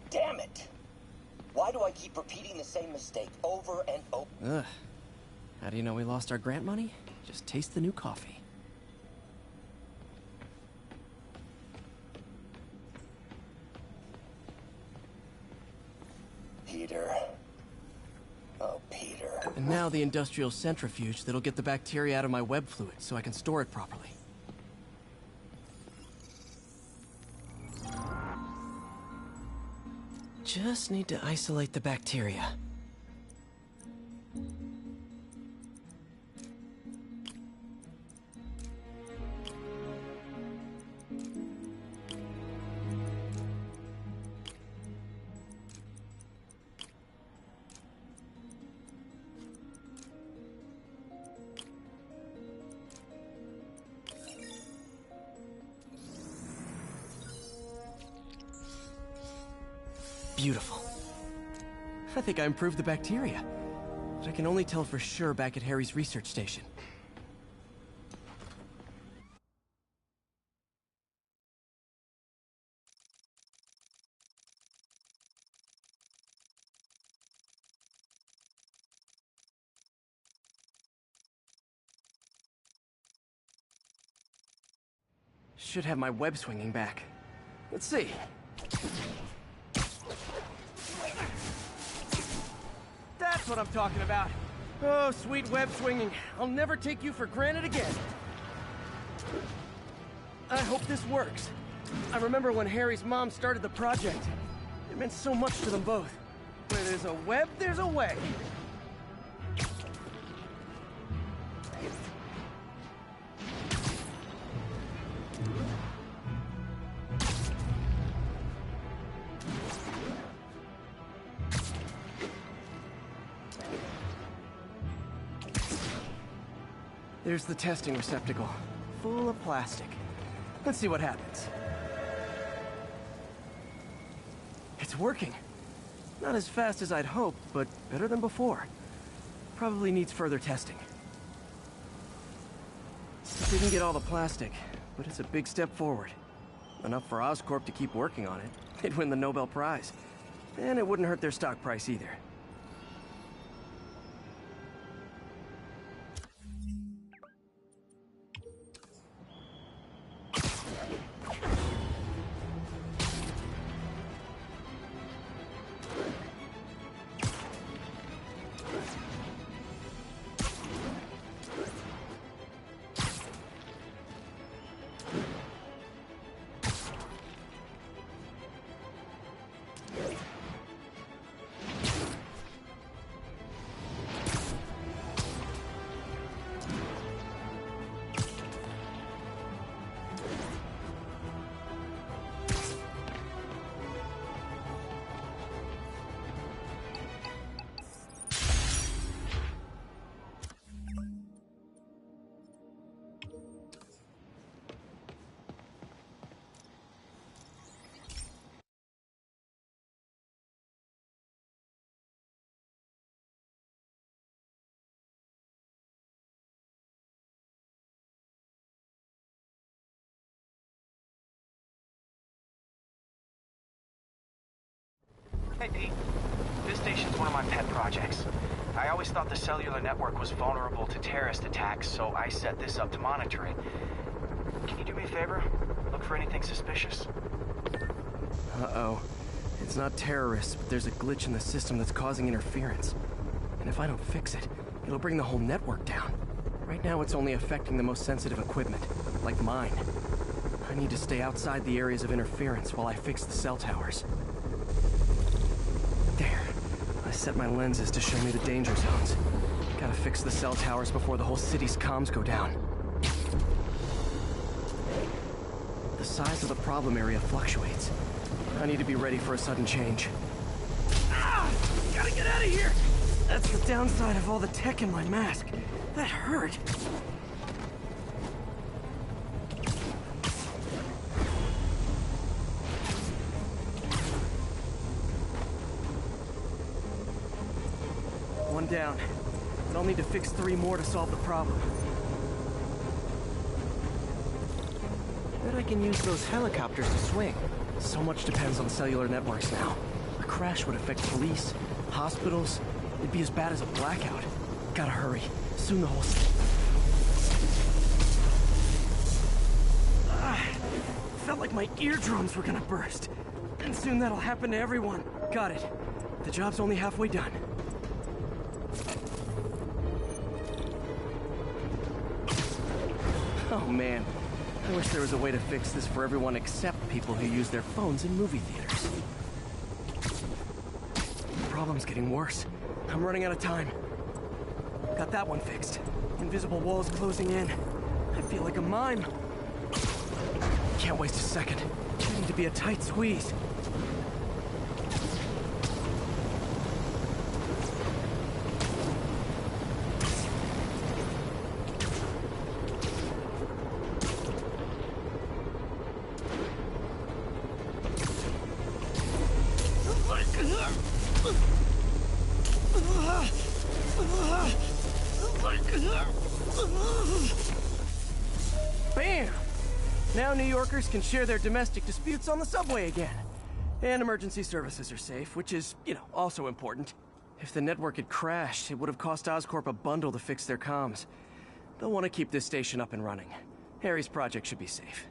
Damn it! Why do I keep repeating the same mistake over and over? Ugh. How do you know we lost our grant money? Just taste the new coffee. Peter. Oh, Peter. And now the industrial centrifuge that'll get the bacteria out of my web fluid so I can store it properly. Just need to isolate the bacteria. Beautiful. I think I improved the bacteria. But I can only tell for sure back at Harry's research station. Should have my web swinging back. Let's see. That's what I'm talking about. Oh, sweet web swinging. I'll never take you for granted again. I hope this works. I remember when Harry's mom started the project. It meant so much to them both. Where there's a web, there's a way. There's the testing receptacle, full of plastic. Let's see what happens. It's working. Not as fast as I'd hoped, but better than before. Probably needs further testing. Didn't get all the plastic, but it's a big step forward. Enough for Oscorp to keep working on it. They'd win the Nobel Prize. And it wouldn't hurt their stock price either. Hey, Pete. This station's one of my pet projects. I always thought the cellular network was vulnerable to terrorist attacks, so I set this up to monitor it. Can you do me a favor? Look for anything suspicious? Uh-oh. It's not terrorists, but there's a glitch in the system that's causing interference. And if I don't fix it, it'll bring the whole network down. Right now, it's only affecting the most sensitive equipment, like mine. I need to stay outside the areas of interference while I fix the cell towers. There. I set my lenses to show me the danger zones. Gotta fix the cell towers before the whole city's comms go down. The size of the problem area fluctuates. I need to be ready for a sudden change. Ah! Gotta get out of here! That's the downside of all the tech in my mask. That hurt. One down. But I'll need to fix 3 more to solve the problem. Bet I can use those helicopters to swing. So much depends on cellular networks now. A crash would affect police, hospitals. It'd be as bad as a blackout. Gotta hurry. Soon the whole felt like my eardrums were gonna burst. And soon that'll happen to everyone. Got it. The job's only halfway done. Oh man. I wish there was a way to fix this for everyone except people who use their phones in movie theaters. The problem's getting worse. I'm running out of time. Got that one fixed. Invisible walls closing in. I feel like a mime. Can't waste a second. Need to be a tight squeeze. Bam! Now New Yorkers can share their domestic disputes on the subway again. And emergency services are safe, which is, also important. If the network had crashed, it would have cost Oscorp a bundle to fix their comms. They'll want to keep this station up and running. Harry's project should be safe.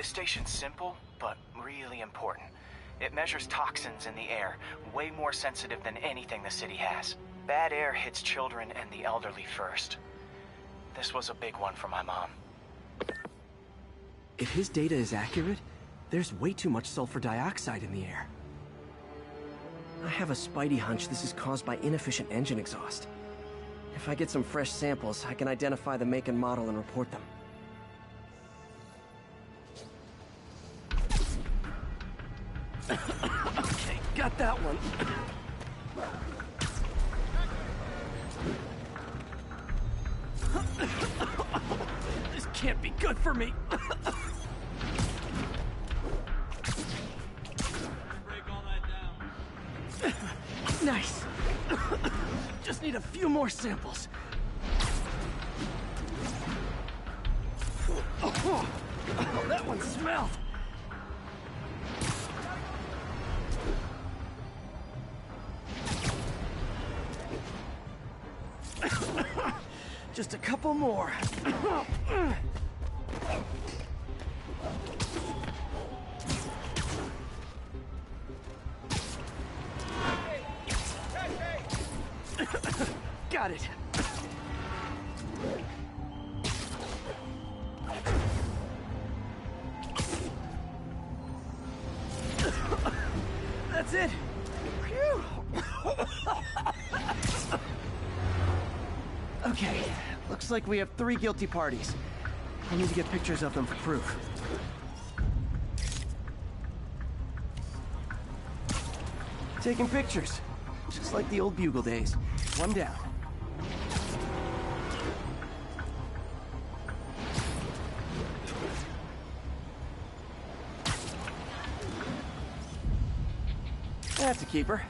This station's simple, but really important. It measures toxins in the air, way more sensitive than anything the city has. Bad air hits children and the elderly first. This was a big one for my mom. If his data is accurate, there's way too much sulfur dioxide in the air. I have a spidey hunch this is caused by inefficient engine exhaust. If I get some fresh samples, I can identify the make and model and report them. Okay, got that one. This can't be good for me. Nice. Just need a few more samples. Oh, that one smelled. Just a couple more. Got it. That's it. Phew. Okay, looks like we have 3 guilty parties. I need to get pictures of them for proof. Taking pictures, just like the old Bugle days. One down. That's a keeper.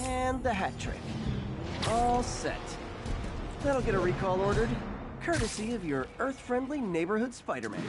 And the hat trick. All set. That'll get a recall ordered, courtesy of your Earth-friendly neighborhood Spider-Man.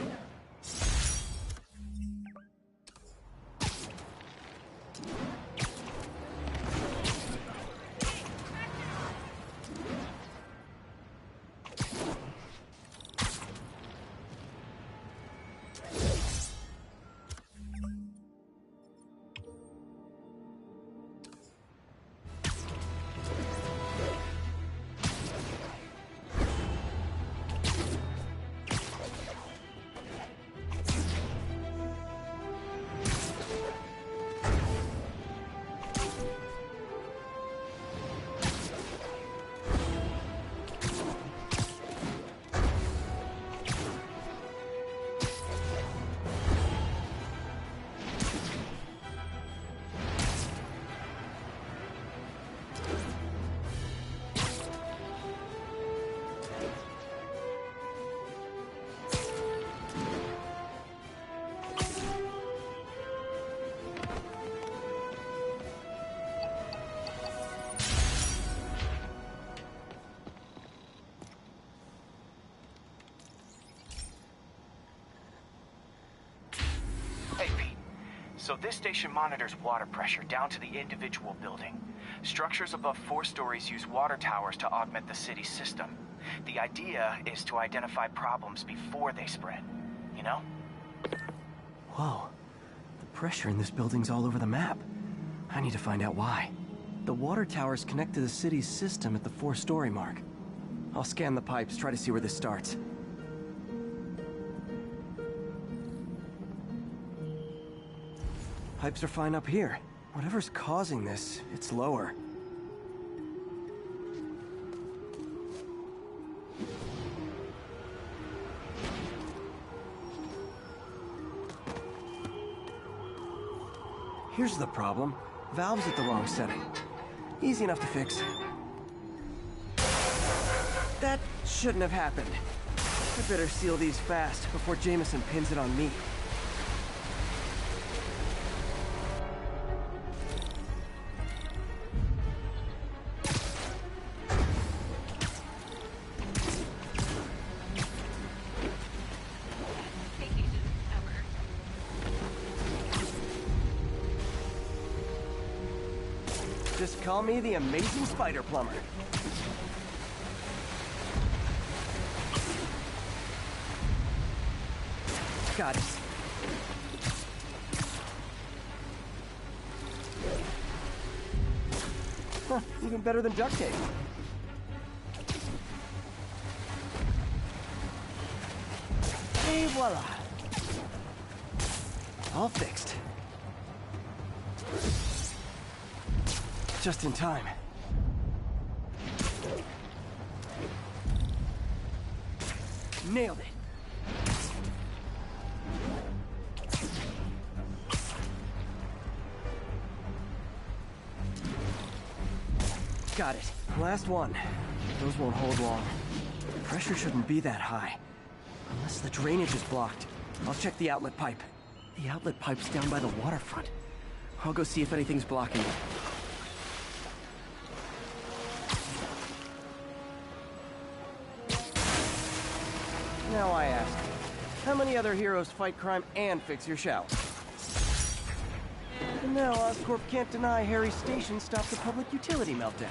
So this station monitors water pressure down to the individual building. Structures above 4 stories use water towers to augment the city's system. The idea is to identify problems before they spread, you know? Whoa. The pressure in this building's all over the map. I need to find out why. The water towers connect to the city's system at the 4-story mark. I'll scan the pipes, try to see where this starts. Pipes are fine up here. Whatever's causing this, it's lower. Here's the problem. Valve's at the wrong setting. Easy enough to fix. That shouldn't have happened. I better seal these fast before Jameson pins it on me. Just call me the Amazing Spider Plumber. Got it. Huh, even better than duct tape. Et voila. All fixed. Just in time. Nailed it. Got it. Last one. Those won't hold long. Pressure shouldn't be that high. Unless the drainage is blocked. I'll check the outlet pipe. The outlet pipe's down by the waterfront. I'll go see if anything's blocking it. Now I ask, how many other heroes fight crime and fix your shower? And now Oscorp can't deny Harry's station stopped a public utility meltdown.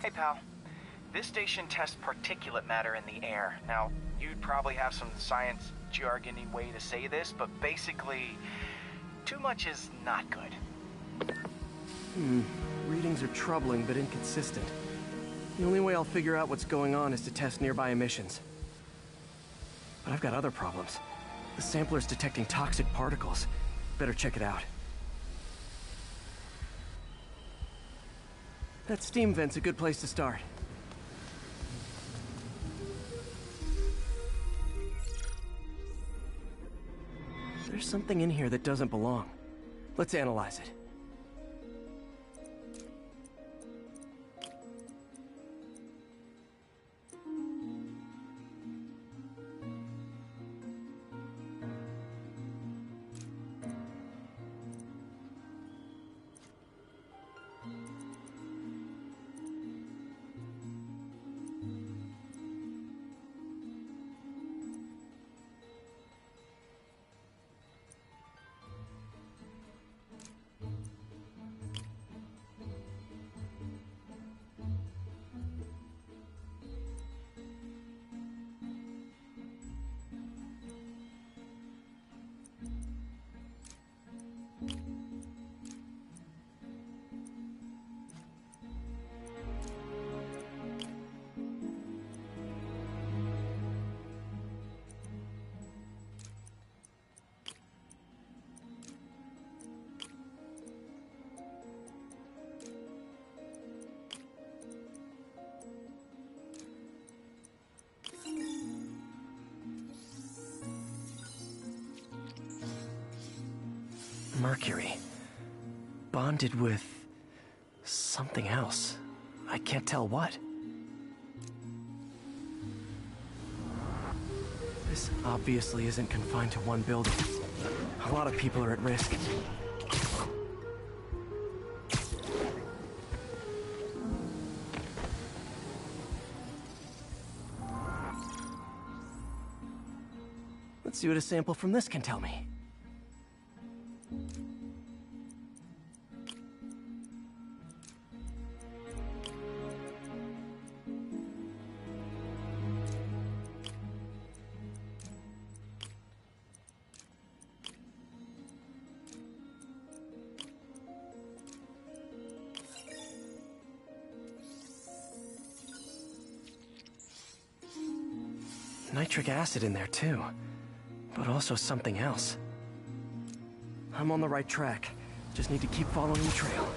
Hey, pal. This station tests particulate matter in the air. Now, you'd probably have some science jargony way to say this, but basically, too much is not good. Readings are troubling but inconsistent. The only way I'll figure out what's going on is to test nearby emissions. But I've got other problems. The sampler's detecting toxic particles. Better check it out. That steam vent's a good place to start. There's something in here that doesn't belong. Let's analyze it. Mercury. Bonded with something else. I can't tell what. This obviously isn't confined to one building. A lot of people are at risk. Let's see what a sample from this can tell me. Nitric acid in there too, but also something else. I'm on the right track. Just need to keep following the trail.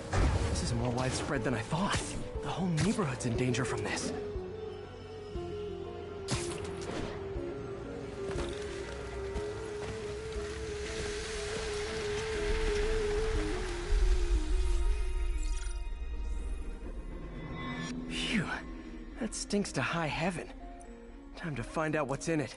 This is more widespread than I thought. The whole neighborhood's in danger from this. Phew, that stinks to high heaven. Time to find out what's in it.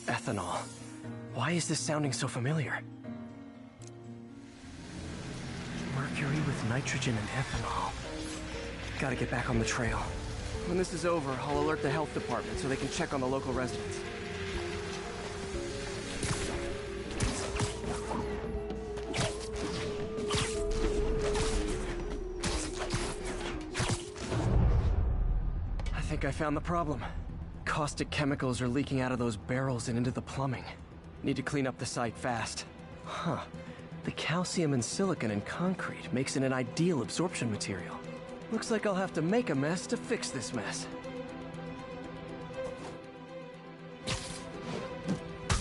Ethanol. Why is this sounding so familiar? Mercury with nitrogen and ethanol. Gotta get back on the trail. When this is over, I'll alert the health department so they can check on the local residents. I think I found the problem. Caustic chemicals are leaking out of those barrels and into the plumbing. Need to clean up the site fast. Huh. The calcium and silicon in concrete makes it an ideal absorption material. Looks like I'll have to make a mess to fix this mess.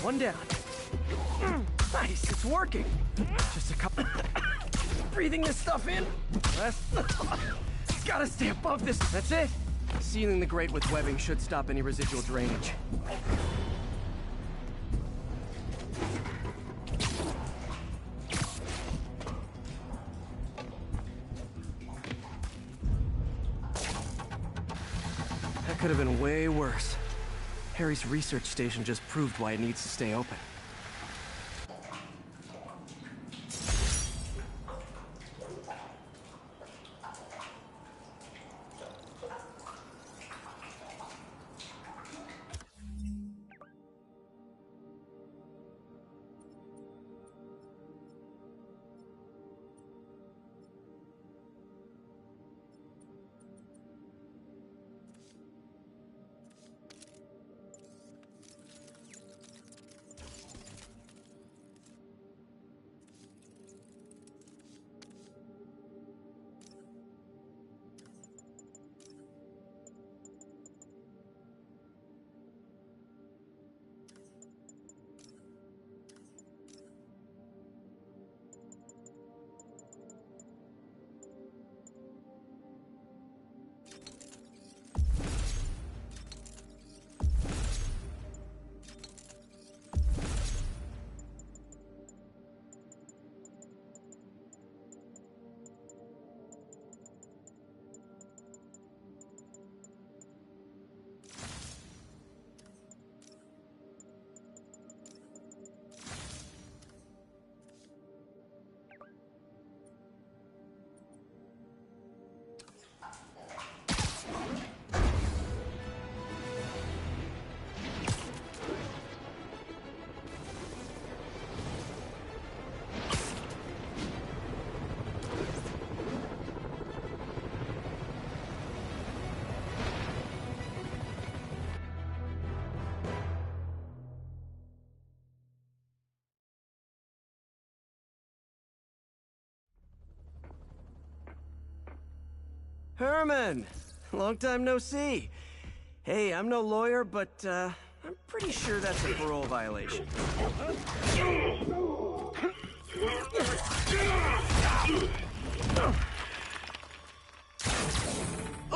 One down. Nice, it's working. Just a couple... Breathing this stuff in. Gotta stay above this. That's it. Sealing the grate with webbing should stop any residual drainage. That could have been way worse. Harry's research station just proved why it needs to stay open. Herman! Long time no see. Hey, I'm no lawyer, but, I'm pretty sure that's a parole violation.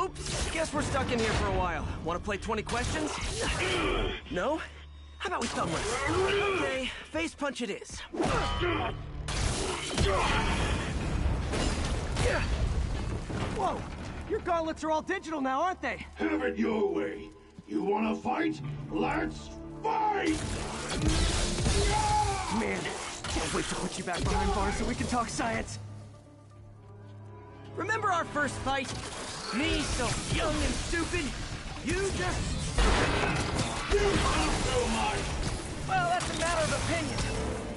Oops, guess we're stuck in here for a while. Want to play 20 questions? No? How about we thumb wrestle? Okay, face punch it is. Whoa! Your gauntlets are all digital now, aren't they? Have it your way. You wanna fight? Let's fight! Man, can't wait to put you back behind bars so we can talk science. Remember our first fight? Me, so young and stupid. You just... You talk too much! Well, that's a matter of opinion.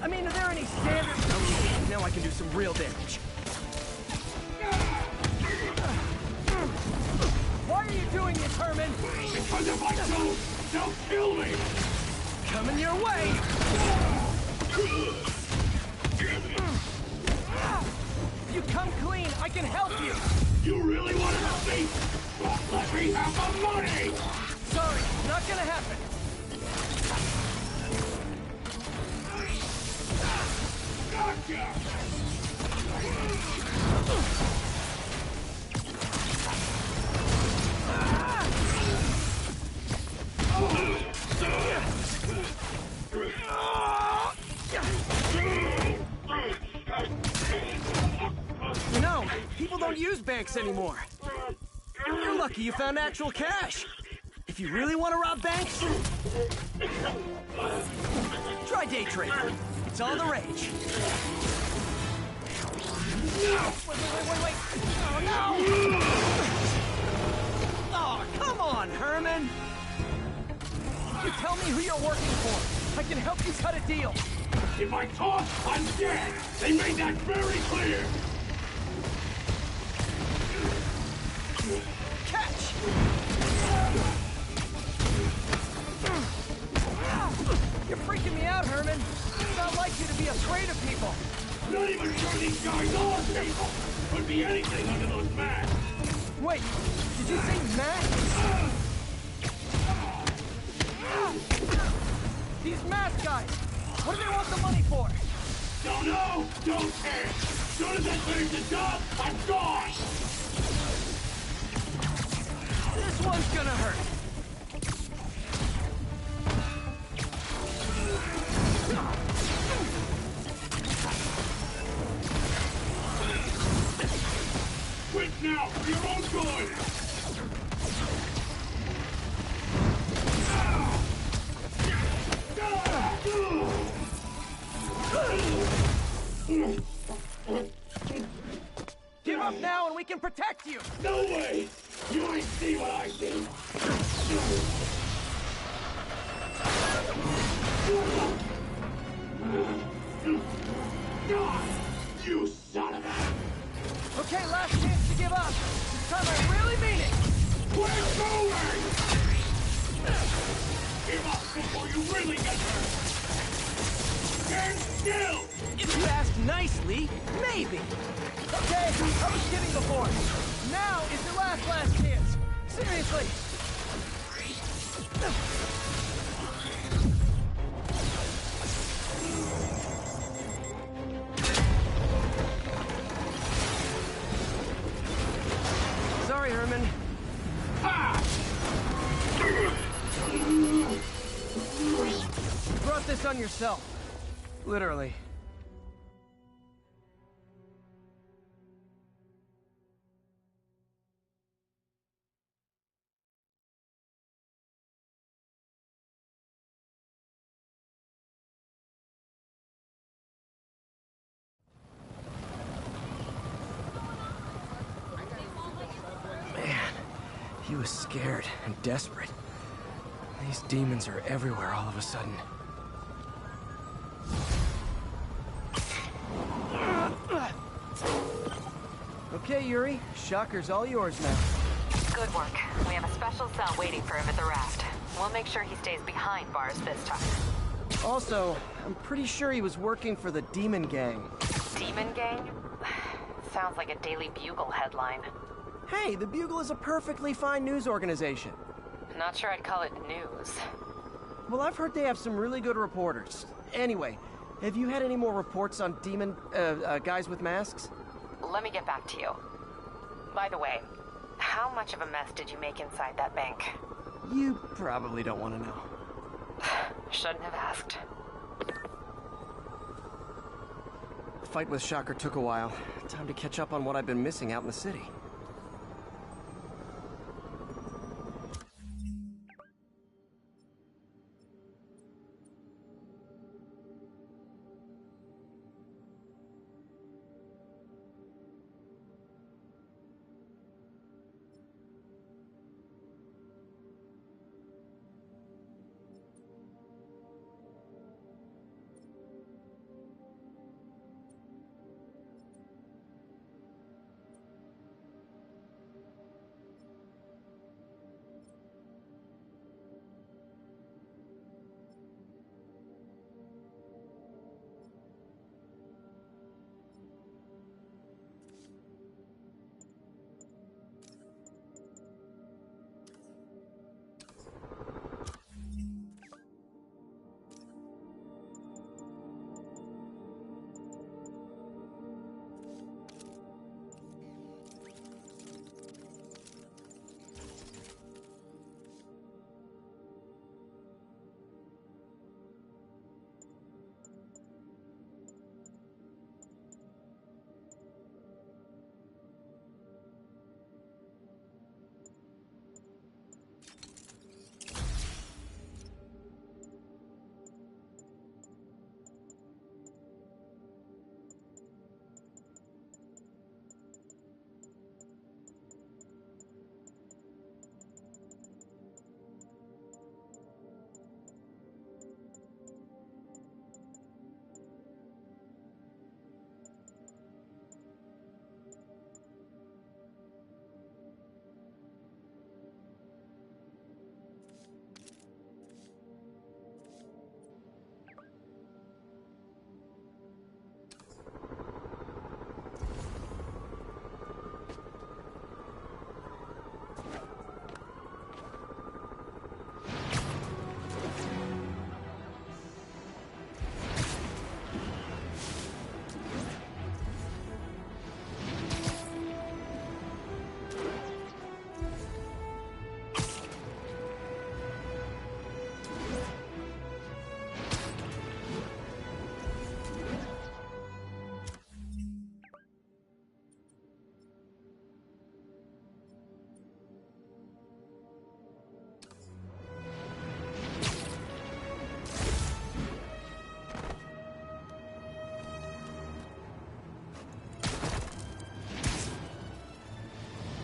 I mean, are there any standards? Okay, now I can do some real damage. Why are you doing this, Herman? Because if I don't, they'll kill me! Coming your way! If you come clean, I can help you! You really want to help me? Well, let me have the money! Sorry, not gonna happen. Gotcha! You know, people don't use banks anymore. You're lucky you found actual cash. If you really want to rob banks, try day trading. It's all the rage. Wait. Oh, no! Oh, come on, Herman! You tell me who you're working for. I can help you cut a deal. If I talk, I'm dead! They made that very clear! Catch! You're freaking me out, Herman. It's not like you to be afraid of people. Not even sure these guys are people! Could be anything under those masks! Wait, did you say masks? These mask guys! What do they want the money for? Don't know! Don't care! As soon as I finish the job, I'm gone! This one's gonna hurt. Quit now, for your own good! Give up now and we can protect you! No way! You ain't see what I see! You son of a... Okay, last chance to give up. This time I really mean it! We're going! Give up before you really get hurt! Stand still! If you ask nicely, maybe. Okay, I was kidding before. Now is your last chance. Seriously. Sorry, Herman. You brought this on yourself. Literally. He was scared and desperate. These demons are everywhere all of a sudden. Okay, Yuri. Shocker's all yours now. Good work. We have a special cell waiting for him at the raft. We'll make sure he stays behind bars this time. Also, I'm pretty sure he was working for the Demon Gang. Demon Gang? Sounds like a Daily Bugle headline. Hey, the Bugle is a perfectly fine news organization. Not sure I'd call it news. Well, I've heard they have some really good reporters. Anyway, have you had any more reports on guys with masks? Let me get back to you. By the way, how much of a mess did you make inside that bank? You probably don't want to know. Shouldn't have asked. The fight with Shocker took a while. Time to catch up on what I've been missing out in the city.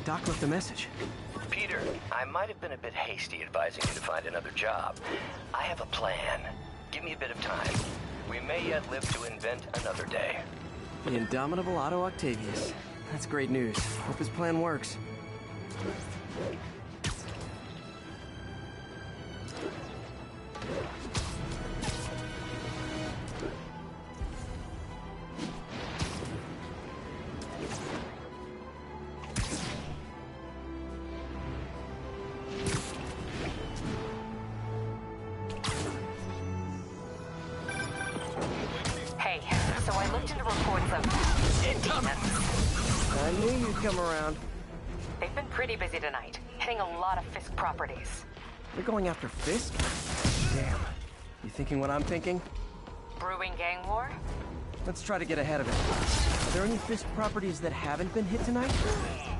Doc left a message. Peter, I might have been a bit hasty advising you to find another job. I have a plan. Give me a bit of time. We may yet live to invent another day. The indomitable Otto Octavius. That's great news. Hope his plan works. I knew you'd come around. They've been pretty busy tonight, hitting a lot of Fisk properties. They're going after Fisk? Damn. You thinking what I'm thinking? Brewing gang war? Let's try to get ahead of it. Are there any Fisk properties that haven't been hit tonight?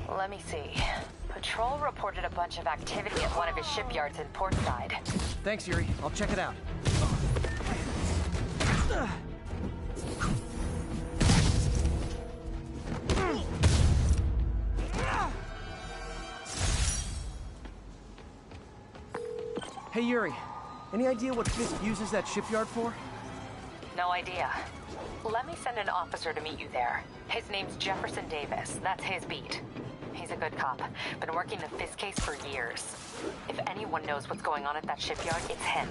Let me see. Patrol reported a bunch of activity at one of his shipyards in Portside. Thanks, Yuri. I'll check it out. Hey, Yuri. Any idea what Fisk uses that shipyard for? No idea. Let me send an officer to meet you there. His name's Jefferson Davis. That's his beat. He's a good cop. Been working the Fisk case for years. If anyone knows what's going on at that shipyard, it's him.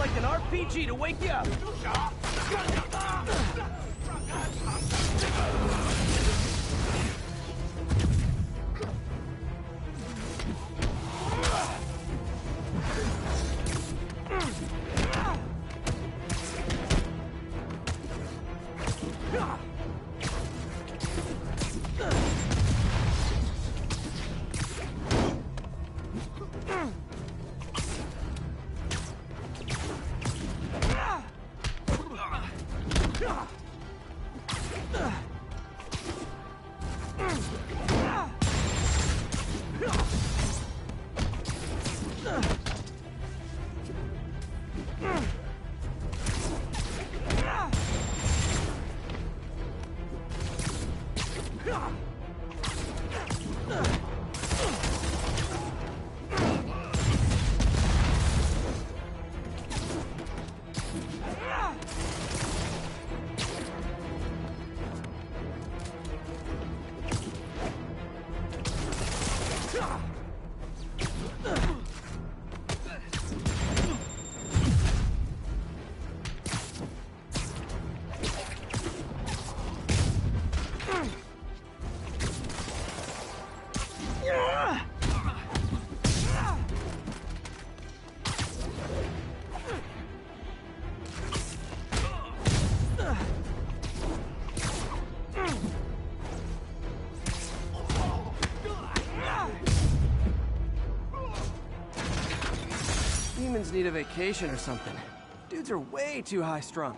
like an RPG to wake you up. Demons need a vacation or something. Dudes are way too high-strung.